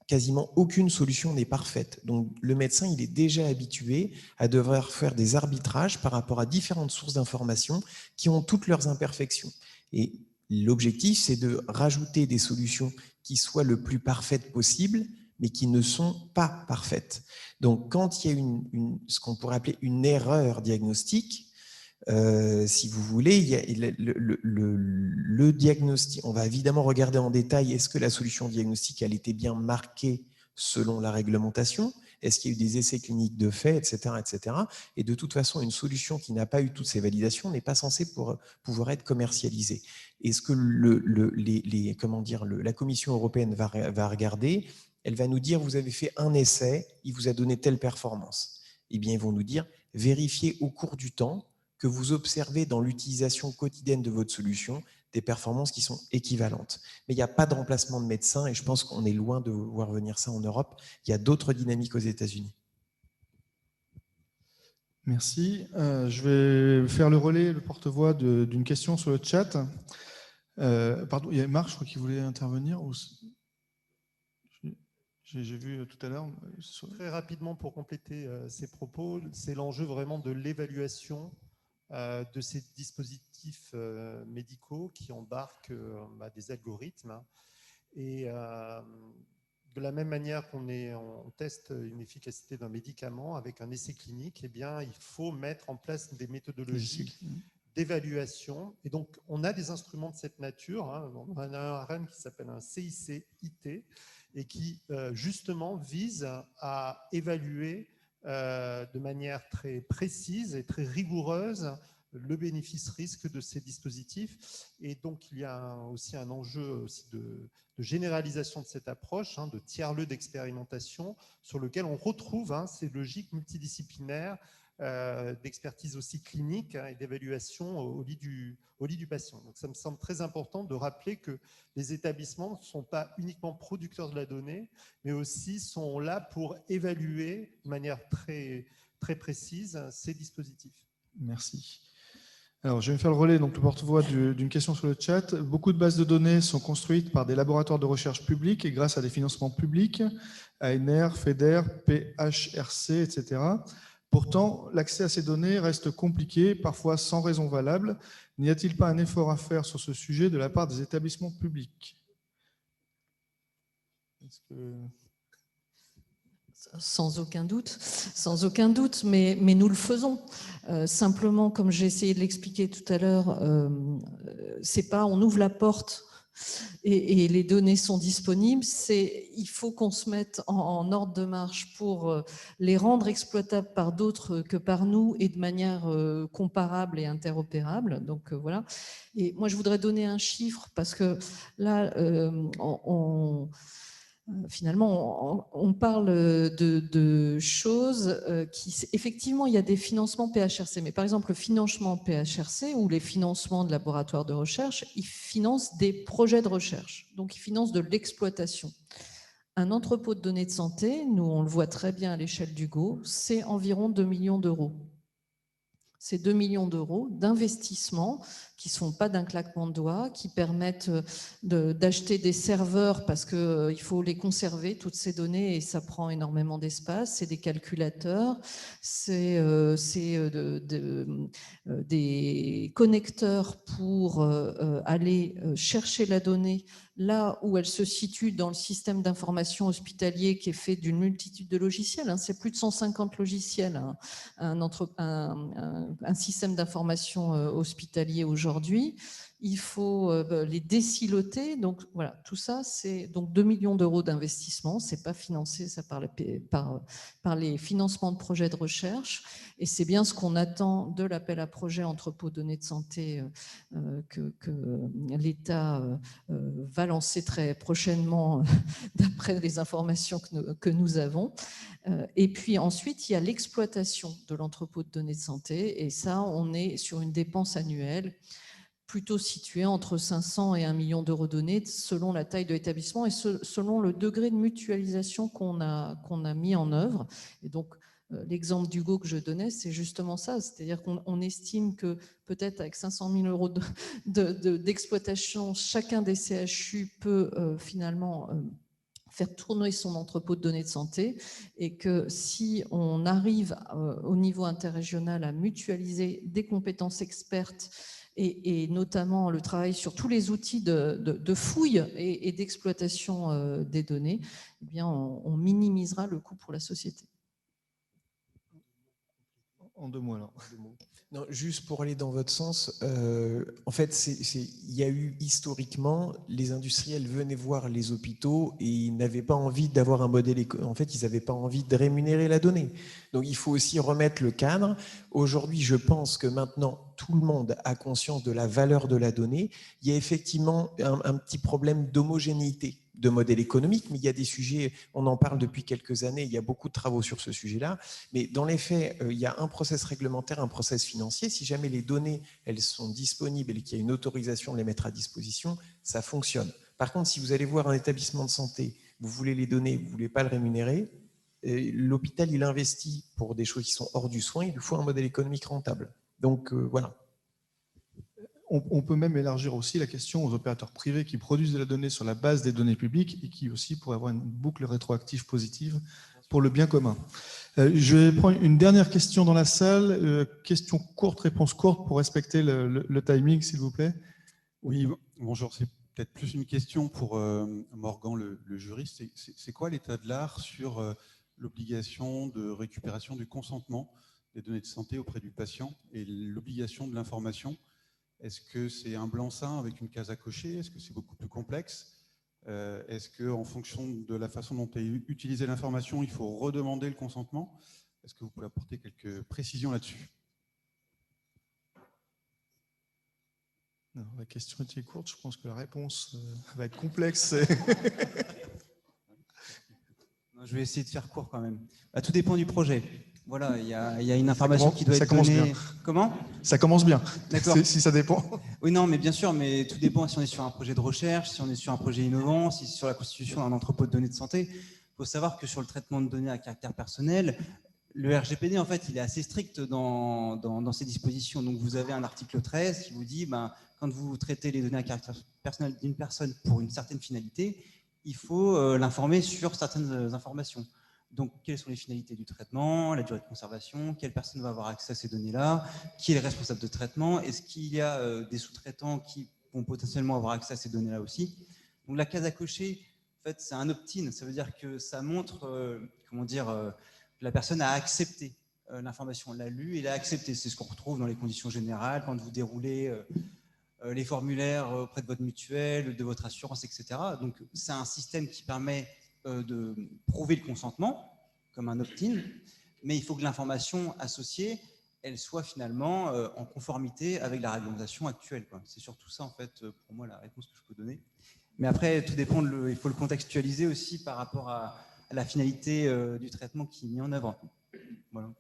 quasiment aucune solution n'est parfaite. Donc, le médecin, il est déjà habitué à devoir faire des arbitrages par rapport à différentes sources d'informations qui ont toutes leurs imperfections. Et l'objectif, c'est de rajouter des solutions qui soient le plus parfaites possible, mais qui ne sont pas parfaites. Donc, quand il y a ce qu'on pourrait appeler une erreur diagnostique, si vous voulez, il y a le diagnostic. On va évidemment regarder en détail, est-ce que la solution diagnostique elle était bien marquée selon la réglementation? Est-ce qu'il y a eu des essais cliniques de fait, etc., etc. Et de toute façon, une solution qui n'a pas eu toutes ces validations n'est pas censée pouvoir être commercialisée. Est-ce que la Commission européenne va regarder? Elle va nous dire, vous avez fait un essai, il vous a donné telle performance. eh bien, ils vont nous dire « Vérifiez au cours du temps que vous observez dans l'utilisation quotidienne de votre solution des performances qui sont équivalentes. » Mais il n'y a pas de remplacement de médecins et je pense qu'on est loin de voir venir ça en Europe. Il y a d'autres dynamiques aux États-Unis. Merci. Je vais faire le relais, le porte-voix d'une question sur le chat. Pardon, il y a Marc, je crois, qui voulait intervenir. J'ai vu tout à l'heure. Très rapidement, pour compléter ces propos, c'est l'enjeu vraiment de l'évaluation de ces dispositifs médicaux qui embarquent des algorithmes. Et de la même manière qu'on teste une efficacité d'un médicament avec un essai clinique, eh bien, il faut mettre en place des méthodologies d'évaluation. Et donc, on a des instruments de cette nature. Hein. On a un REM qui s'appelle un CIC-IT et qui, justement, vise à évaluer de manière très précise et très rigoureuse le bénéfice-risque de ces dispositifs. Et donc, il y a aussi un enjeu aussi de généralisation de cette approche, de tiers-lieu d'expérimentation, sur lequel on retrouve ces logiques multidisciplinaires d'expertise aussi clinique et d'évaluation au lit du patient. Donc, ça me semble très important de rappeler que les établissements ne sont pas uniquement producteurs de la donnée, mais aussi sont là pour évaluer de manière très, très précise ces dispositifs. Merci. Alors, je vais me faire le relais, donc le porte-voix d'une question sur le chat. Beaucoup de bases de données sont construites par des laboratoires de recherche publics et grâce à des financements publics, ANR, FEDER, PHRC, etc. Pourtant, l'accès à ces données reste compliqué, parfois sans raison valable. N'y a-t-il pas un effort à faire sur ce sujet de la part des établissements publics ? Sans aucun doute, mais nous le faisons. Simplement, comme j'ai essayé de l'expliquer tout à l'heure, c'est pas on ouvre la porte et les données sont disponibles, il faut qu'on se mette en ordre de marche pour les rendre exploitables par d'autres que par nous et de manière comparable et interopérable. Donc voilà. Et moi, je voudrais donner un chiffre parce que là, finalement, on parle de choses qui... Effectivement, il y a des financements PHRC, mais par exemple, le financement PHRC ou les financements de laboratoires de recherche, ils financent des projets de recherche, donc ils financent de l'exploitation. Un entrepôt de données de santé, nous, on le voit très bien à l'échelle d'Hugo, c'est environ 2 millions d'euros. C'est 2 millions d'euros d'investissement qui ne sont pas d'un claquement de doigts, qui permettent d'acheter des serveurs parce qu'il faut les conserver, toutes ces données, et ça prend énormément d'espace. C'est des calculateurs, c'est des connecteurs pour aller chercher la donnée là où elle se situe dans le système d'information hospitalier qui est fait d'une multitude de logiciels. C'est plus de 150 logiciels, un système d'information hospitalier aujourd'hui. Il faut les désiloter. Donc voilà, tout ça, c'est donc 2 millions d'euros d'investissement. C'est pas financé ça par les financements de projets de recherche. Et c'est bien ce qu'on attend de l'appel à projet entrepôt données de santé que l'État va lancer très prochainement, d'après les informations que nous avons. Et puis ensuite, il y a l'exploitation de l'entrepôt de données de santé. Et ça, on est sur une dépense annuelle plutôt située entre 500 et 1 million d'euros donnés selon la taille de l'établissement et selon le degré de mutualisation qu'on a mis en œuvre. Et donc, l'exemple d'Hugo que je donnais, c'est justement ça. C'est-à-dire qu'on estime que peut-être avec 500 000 euros d'exploitation, chacun des CHU peut finalement faire tourner son entrepôt de données de santé, et que si on arrive au niveau interrégional à mutualiser des compétences expertes et notamment le travail sur tous les outils de fouille et d'exploitation des données, eh bien on minimisera le coût pour la société. En 2 mots alors. Non, juste pour aller dans votre sens, en fait, il y a eu historiquement, les industriels venaient voir les hôpitaux et ils n'avaient pas envie d'avoir un modèle, en fait, ils n'avaient pas envie de rémunérer la donnée. Donc, il faut aussi remettre le cadre. Aujourd'hui, je pense que maintenant, tout le monde a conscience de la valeur de la donnée. Il y a effectivement un petit problème d'homogénéité de modèle économique, mais il y a des sujets, on en parle depuis quelques années, il y a beaucoup de travaux sur ce sujet-là, mais dans les faits, il y a un process réglementaire, un process financier. Si jamais les données, elles sont disponibles et qu'il y a une autorisation de les mettre à disposition, ça fonctionne. Par contre, si vous allez voir un établissement de santé, vous voulez les donner, vous ne voulez pas le rémunérer, l'hôpital, il investit pour des choses qui sont hors du soin, il lui faut un modèle économique rentable. Donc, voilà. On peut même élargir aussi la question aux opérateurs privés qui produisent de la donnée sur la base des données publiques et qui aussi pourraient avoir une boucle rétroactive positive pour le bien commun. Je vais prendre une dernière question dans la salle. Question courte, réponse courte pour respecter le timing, s'il vous plaît. Oui, bonjour. C'est peut-être plus une question pour Morgan, le juriste. C'est quoi l'état de l'art sur l'obligation de récupération du consentement des données de santé auprès du patient et l'obligation de l'information? Est-ce que c'est un blanc-seing avec une case à cocher? Est-ce que c'est beaucoup plus complexe? Est-ce qu'en fonction de la façon dont est utilisée l'information, il faut redemander le consentement? Est-ce que vous pouvez apporter quelques précisions là-dessus? La question était courte, je pense que la réponse va être complexe. Je vais essayer de faire court quand même. Tout dépend du projet. Voilà, il y a une information qui doit être donnée. Comment ? Ça commence bien. D'accord. Si ça dépend. Oui, non, mais bien sûr, mais tout dépend si on est sur un projet de recherche, si on est sur un projet innovant, si c'est sur la constitution d'un entrepôt de données de santé. Il faut savoir que sur le traitement de données à caractère personnel, le RGPD, en fait, il est assez strict dans ses dispositions. Donc, vous avez un article 13 qui vous dit, quand vous traitez les données à caractère personnel d'une personne pour une certaine finalité, il faut l'informer sur certaines informations. Donc, quelles sont les finalités du traitement, la durée de conservation, quelle personne va avoir accès à ces données-là, qui est le responsable de traitement, est-ce qu'il y a des sous-traitants qui vont potentiellement avoir accès à ces données-là aussi. Donc, la case à cocher, en fait, c'est un opt-in. Ça veut dire que ça montre, que la personne a accepté l'information, l'a lue et l'a accepté. C'est ce qu'on retrouve dans les conditions générales, quand vous déroulez les formulaires auprès de votre mutuelle, de votre assurance, etc. Donc, c'est un système qui permet de prouver le consentement, comme un opt-in, mais il faut que l'information associée, elle soit finalement en conformité avec la réglementation actuelle. C'est surtout ça, en fait, pour moi, la réponse que je peux donner. Mais après, tout dépend, il faut le contextualiser aussi par rapport à la finalité du traitement qui est mis en œuvre. Voilà.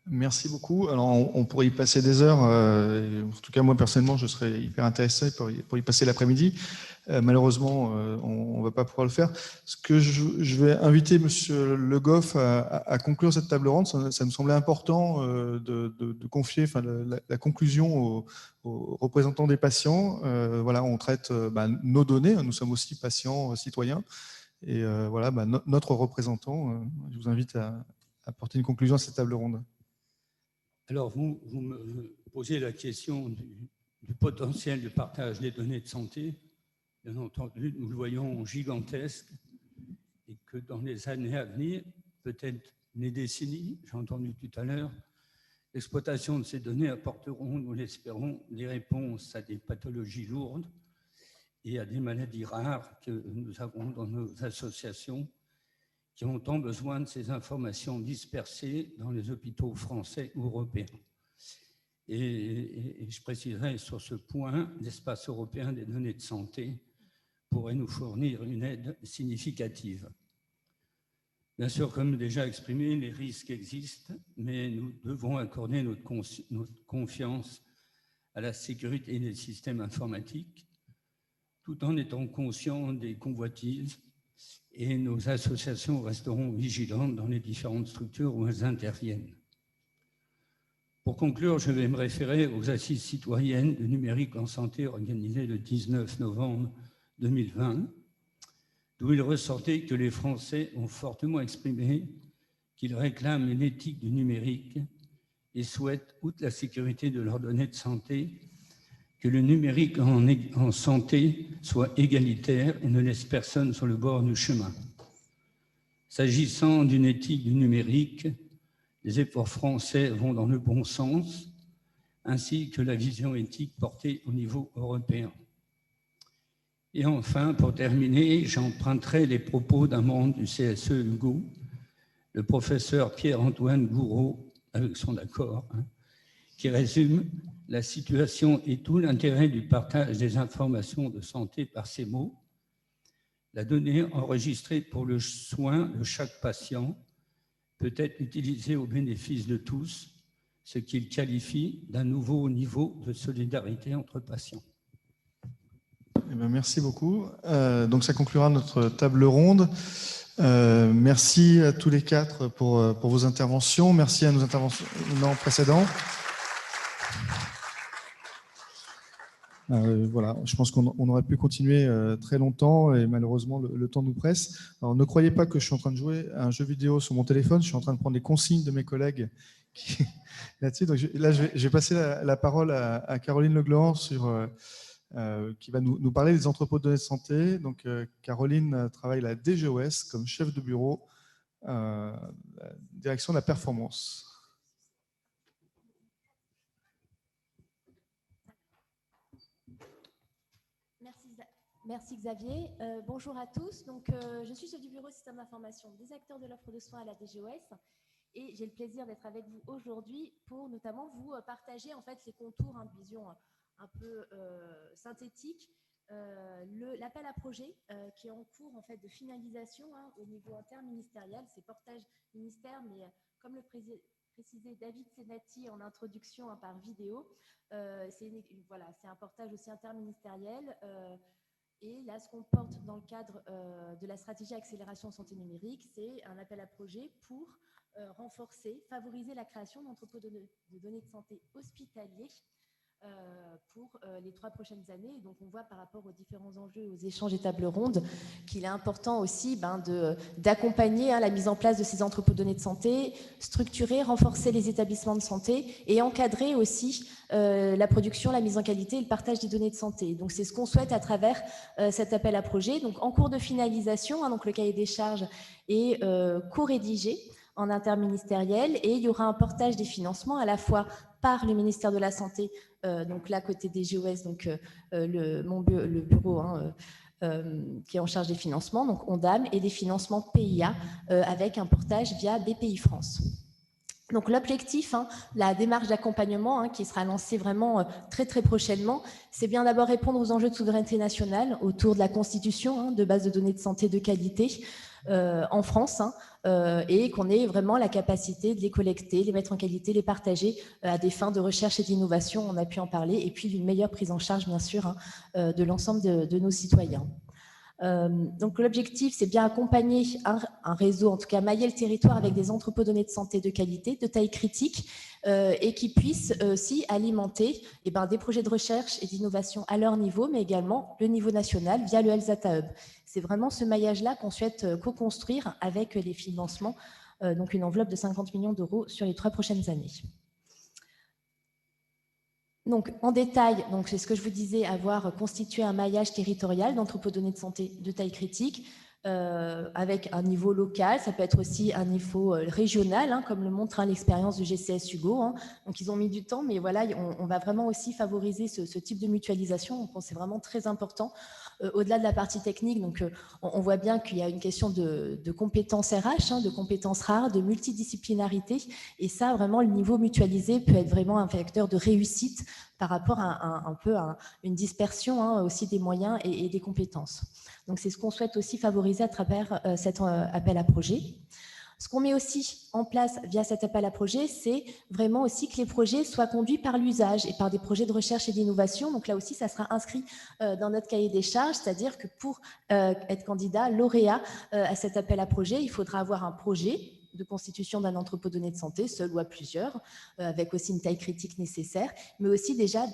Merci beaucoup. Alors, on pourrait y passer des heures. En tout cas, moi, personnellement, je serais hyper intéressé pour y passer l'après-midi. Malheureusement, on ne va pas pouvoir le faire. Ce que je vais inviter M. Le Goff à conclure cette table ronde. Ça me semblait important de confier la conclusion aux représentants des patients. Voilà, on traite nos données. Nous sommes aussi patients, citoyens. Et voilà, notre représentant, je vous invite à apporter une conclusion à cette table ronde. Alors, vous me posez la question du potentiel de partage des données de santé. Bien entendu, nous le voyons gigantesque et que dans les années à venir, peut-être les décennies, j'ai entendu tout à l'heure, l'exploitation de ces données apporteront, nous l'espérons, des réponses à des pathologies lourdes et à des maladies rares que nous avons dans nos associations qui ont tant besoin de ces informations dispersées dans les hôpitaux français ou européens. Et je préciserai sur ce point, l'espace européen des données de santé pourrait nous fournir une aide significative. Bien sûr, comme déjà exprimé, les risques existent, mais nous devons accorder notre confiance à la sécurité des systèmes informatiques, tout en étant conscients des convoitises, et nos associations resteront vigilantes dans les différentes structures où elles interviennent. Pour conclure, je vais me référer aux assises citoyennes de numérique en santé organisées le 19 novembre 2020, d'où il ressortait que les Français ont fortement exprimé qu'ils réclament une éthique du numérique et souhaitent, outre la sécurité de leurs données de santé, que le numérique en santé soit égalitaire et ne laisse personne sur le bord du chemin. S'agissant d'une éthique du numérique, les efforts français vont dans le bon sens, ainsi que la vision éthique portée au niveau européen. Et enfin, pour terminer, j'emprunterai les propos d'un membre du CSE Hugo, le professeur Pierre-Antoine Gouraud, avec son accord, qui résume « La situation et tout l'intérêt du partage des informations de santé par ces mots, La donnée enregistrée pour le soin de chaque patient peut être utilisée au bénéfice de tous, ce qu'il qualifie d'un nouveau niveau de solidarité entre patients. Eh bien, merci beaucoup. Donc, ça conclura notre table ronde. Merci à tous les quatre pour vos interventions. Merci à nos intervenants précédents. Voilà, je pense qu'on aurait pu continuer très longtemps et malheureusement le temps nous presse. Alors, ne croyez pas que je suis en train de jouer à un jeu vidéo sur mon téléphone. Je suis en train de prendre les consignes de mes collègues là-dessus. Donc, là, je vais passer la parole à Caroline Legland qui va nous parler des entrepôts de données de santé. Donc, Caroline travaille à la DGOS comme chef de bureau, direction de la performance. Merci Xavier. Bonjour à tous. Donc, je suis chef du bureau système d'information des acteurs de l'offre de soins à la DGOS et j'ai le plaisir d'être avec vous aujourd'hui pour notamment vous partager en fait les contours d'une vision un peu synthétique, l'appel à projet qui est en cours en fait de finalisation au niveau interministériel, c'est portage ministère, mais comme le précisé David Senati en introduction par vidéo, c'est un portage aussi interministériel. Et là, ce qu'on porte dans le cadre de la stratégie accélération santé numérique, c'est un appel à projet pour renforcer, favoriser la création d'entrepôts de données de santé hospitaliers pour les 3 prochaines années. Et donc, on voit par rapport aux différents enjeux, aux échanges et tables rondes, qu'il est important aussi d'accompagner la mise en place de ces entrepôts de données de santé, structurer, renforcer les établissements de santé et encadrer aussi la production, la mise en qualité et le partage des données de santé. Donc, c'est ce qu'on souhaite à travers cet appel à projet. Donc, en cours de finalisation, donc le cahier des charges est co-rédigé en interministériel et il y aura un portage des financements à la fois par le ministère de la Santé, donc là, côté des GOS, donc le bureau qui est en charge des financements, donc ONDAM, et des financements PIA avec un portage via BPI France. Donc l'objectif, la démarche d'accompagnement qui sera lancée vraiment très très prochainement, c'est bien d'abord répondre aux enjeux de souveraineté nationale autour de la constitution de bases de données de santé de qualité en France et qu'on ait vraiment la capacité de les collecter, les mettre en qualité, les partager à des fins de recherche et d'innovation, on a pu en parler, et puis d'une meilleure prise en charge bien sûr de l'ensemble de nos citoyens. Donc l'objectif, c'est bien accompagner un réseau, en tout cas mailler le territoire avec des entrepôts de données de santé de qualité, de taille critique, et qui puissent aussi alimenter des projets de recherche et d'innovation à leur niveau, mais également le niveau national via le Health Data Hub. C'est vraiment ce maillage-là qu'on souhaite co-construire avec les financements, donc une enveloppe de 50 millions d'euros sur les 3 prochaines années. Donc, en détail, c'est ce que je vous disais, avoir constitué un maillage territorial d'entrepôts de données de santé de taille critique, avec un niveau local, ça peut être aussi un niveau régional, comme le montre l'expérience du GCS Hugo. Donc, ils ont mis du temps, mais voilà, on va vraiment aussi favoriser ce type de mutualisation. Donc, c'est vraiment très important. Au-delà de la partie technique, donc, on voit bien qu'il y a une question de compétences RH, de compétences rares, de multidisciplinarité. Et ça, vraiment, le niveau mutualisé peut être vraiment un facteur de réussite par rapport à une dispersion aussi des moyens et des compétences. Donc, c'est ce qu'on souhaite aussi favoriser à travers cet appel à projet. Ce qu'on met aussi en place via cet appel à projet, c'est vraiment aussi que les projets soient conduits par l'usage et par des projets de recherche et d'innovation. Donc là aussi, ça sera inscrit dans notre cahier des charges, c'est-à-dire que pour être candidat, lauréat à cet appel à projet, il faudra avoir un projet de constitution d'un entrepôt de données de santé, seul ou à plusieurs, avec aussi une taille critique nécessaire, mais aussi déjà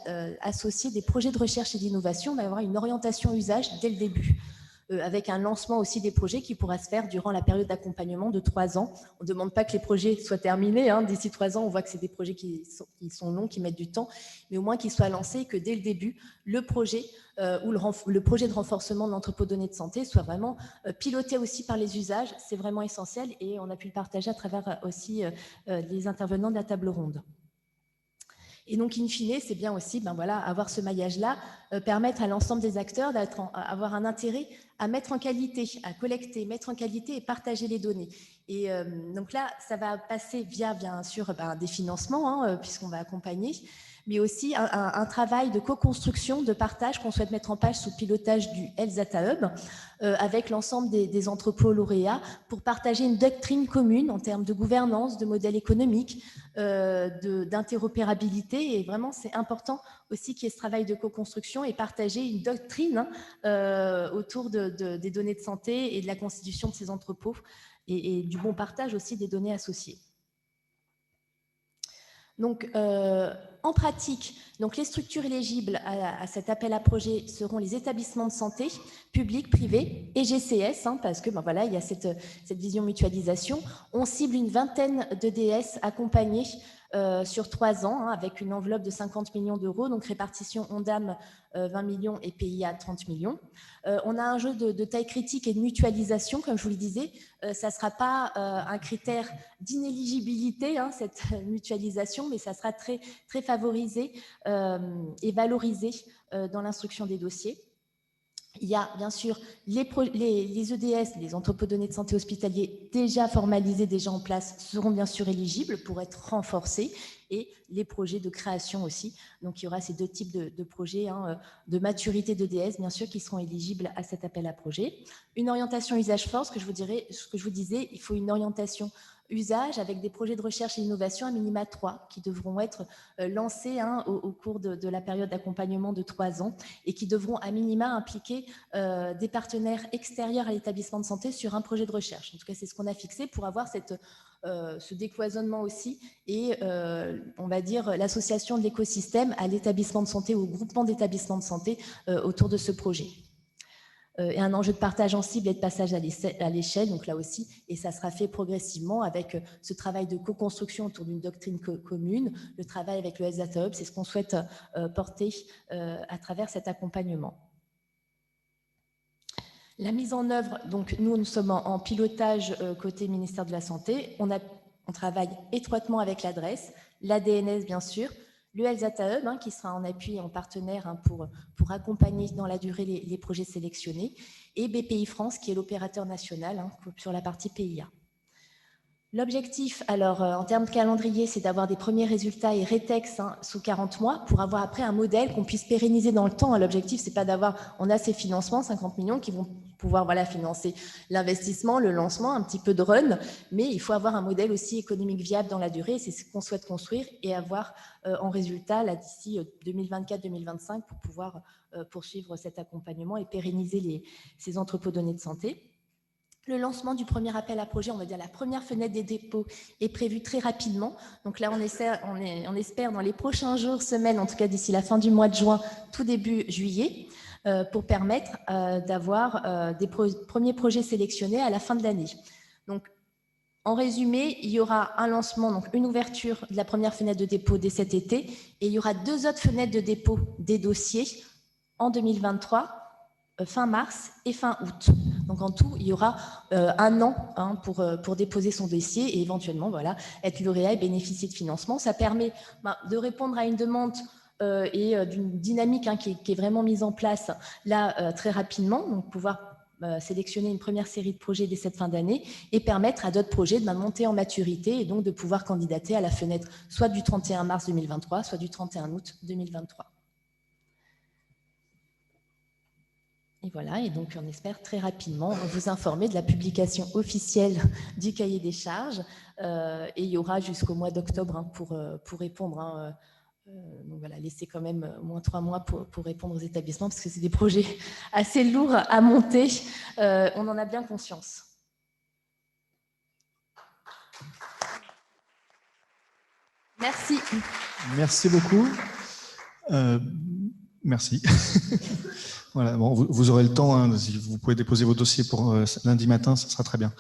associer des projets de recherche et d'innovation, d'avoir une orientation usage dès le début. Avec un lancement aussi des projets qui pourra se faire durant la période d'accompagnement de 3 ans. On ne demande pas que les projets soient terminés. D'ici 3 ans, on voit que c'est des projets qui sont longs, qui mettent du temps, mais au moins qu'ils soient lancés et que dès le début, le projet ou le projet de renforcement de l'entrepôt de données de santé soit vraiment piloté aussi par les usages. C'est vraiment essentiel et on a pu le partager à travers aussi les intervenants de la table ronde. Et donc, in fine, c'est bien aussi avoir ce maillage-là, permettre à l'ensemble des acteurs d'avoir un intérêt à mettre en qualité, à collecter, mettre en qualité et partager les données. Et donc là, ça va passer via, bien sûr, des financements, puisqu'on va accompagner, mais aussi un travail de co-construction, de partage qu'on souhaite mettre en place sous pilotage du Health Data Hub, avec l'ensemble des entrepôts lauréats, pour partager une doctrine commune en termes de gouvernance, de modèle économique, d'interopérabilité. Et vraiment, c'est important aussi qu'il y ait ce travail de co-construction et partager une doctrine autour des données de santé et de la constitution de ces entrepôts, et du bon partage aussi des données associées. Donc, en pratique, donc les structures éligibles à cet appel à projet seront les établissements de santé, publics, privés et GCS, parce que voilà, il y a cette vision mutualisation. On cible une vingtaine d'EDS accompagnés sur 3 ans, avec une enveloppe de 50 millions d'euros, donc répartition ONDAM 20 millions et PIA 30 millions. On a un jeu de taille critique et de mutualisation, comme je vous le disais. Ça ne sera pas un critère d'inéligibilité, cette mutualisation, mais ça sera très, très favorisé et valorisé dans l'instruction des dossiers. Il y a bien sûr les EDS, les entrepôts de données de santé hospitaliers déjà formalisés, déjà en place, seront bien sûr éligibles pour être renforcés, et les projets de création aussi. Donc il y aura ces 2 types de projets de maturité d'EDS, bien sûr, qui seront éligibles à cet appel à projet. Une orientation usage force, ce que je vous disais, il faut une orientation usage avec des projets de recherche et d'innovation à minima 3 qui devront être lancés au cours de la période d'accompagnement de 3 ans, et qui devront à minima impliquer des partenaires extérieurs à l'établissement de santé sur un projet de recherche. En tout cas, c'est ce qu'on a fixé pour avoir ce décloisonnement aussi, et on va dire l'association de l'écosystème à l'établissement de santé ou au groupement d'établissements de santé autour de ce projet. Et un enjeu de partage en cible et de passage à l'échelle, donc là aussi, et ça sera fait progressivement avec ce travail de co-construction autour d'une doctrine commune, le travail avec le Health Data Hub, c'est ce qu'on souhaite porter à travers cet accompagnement. La mise en œuvre, donc nous sommes en pilotage côté ministère de la Santé, on travaille étroitement avec l'adresse, l'ADNS bien sûr, le Health Data Hub, qui sera en appui et en partenaire pour accompagner dans la durée les projets sélectionnés, et BPI France, qui est l'opérateur national sur la partie PIA. L'objectif, alors, en termes de calendrier, c'est d'avoir des premiers résultats et rétex sous 40 mois pour avoir après un modèle qu'on puisse pérenniser dans le temps. L'objectif, c'est pas on a ces financements, 50 millions, qui vont pouvoir financer l'investissement, le lancement, un petit peu de run, mais il faut avoir un modèle aussi économique viable dans la durée. C'est ce qu'on souhaite construire et avoir en résultat d'ici 2024-2025 pour pouvoir poursuivre cet accompagnement et pérenniser ces entrepôts de données de santé. Le lancement du premier appel à projet, on va dire la première fenêtre des dépôts, est prévu très rapidement. Donc là, on espère dans les prochains jours, semaines, en tout cas d'ici la fin du mois de juin, tout début juillet, pour permettre d'avoir des premiers projets sélectionnés à la fin de l'année. Donc, en résumé, il y aura un lancement, donc une ouverture de la première fenêtre de dépôt dès cet été, et il y aura 2 autres fenêtres de dépôt des dossiers en 2023, fin mars et fin août. Donc en tout, il y aura 1 an pour déposer son dossier et éventuellement être lauréat et bénéficier de financement. Ça permet de répondre à une demande et d'une dynamique qui est vraiment mise en place là très rapidement, donc pouvoir sélectionner une première série de projets dès cette fin d'année et permettre à d'autres projets de monter en maturité et donc de pouvoir candidater à la fenêtre soit du 31 mars 2023, soit du 31 août 2023. Et voilà, et donc on espère très rapidement vous informer de la publication officielle du cahier des charges, et il y aura jusqu'au mois d'octobre pour répondre. Donc voilà, laissez quand même au moins 3 mois pour répondre aux établissements, parce que c'est des projets assez lourds à monter, on en a bien conscience. Merci. Merci beaucoup. Merci. Voilà, bon, vous aurez le temps, si vous pouvez déposer vos dossiers pour lundi matin, ça sera très bien.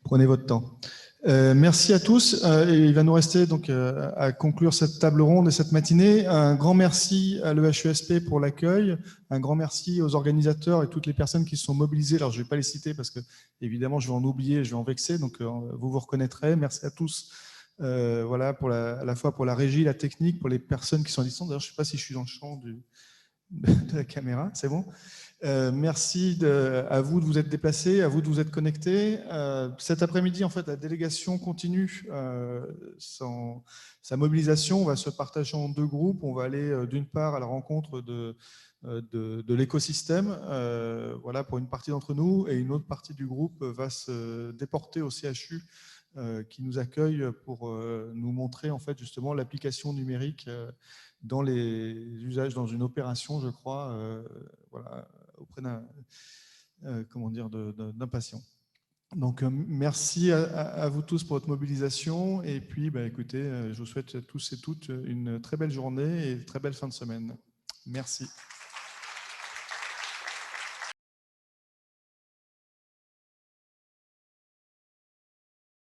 Prenez votre temps. Merci à tous. Il va nous rester donc à conclure cette table ronde et cette matinée. Un grand merci à l'EHESP pour l'accueil. Un grand merci aux organisateurs et toutes les personnes qui se sont mobilisées. Alors, je ne vais pas les citer parce que, évidemment, je vais en oublier, je vais en vexer. Donc, vous vous reconnaîtrez. Merci à tous. Voilà, à la fois pour la régie, la technique, pour les personnes qui sont à distance. D'ailleurs, je ne sais pas si je suis dans le champ de la caméra, c'est bon. Merci à vous de vous être déplacés, à vous de vous être connectés. Cet après-midi, en fait, la délégation continue sa mobilisation. On va se partager en 2 groupes. On va aller d'une part à la rencontre de l'écosystème, voilà, pour une partie d'entre nous, et une autre partie du groupe va se déporter au CHU qui nous accueille pour nous montrer en fait justement l'application numérique dans les usages dans une opération, je crois, voilà, auprès d'un patient. Donc merci à vous tous pour votre mobilisation, et puis écoutez, je vous souhaite à tous et toutes une très belle journée et une très belle fin de semaine. Merci.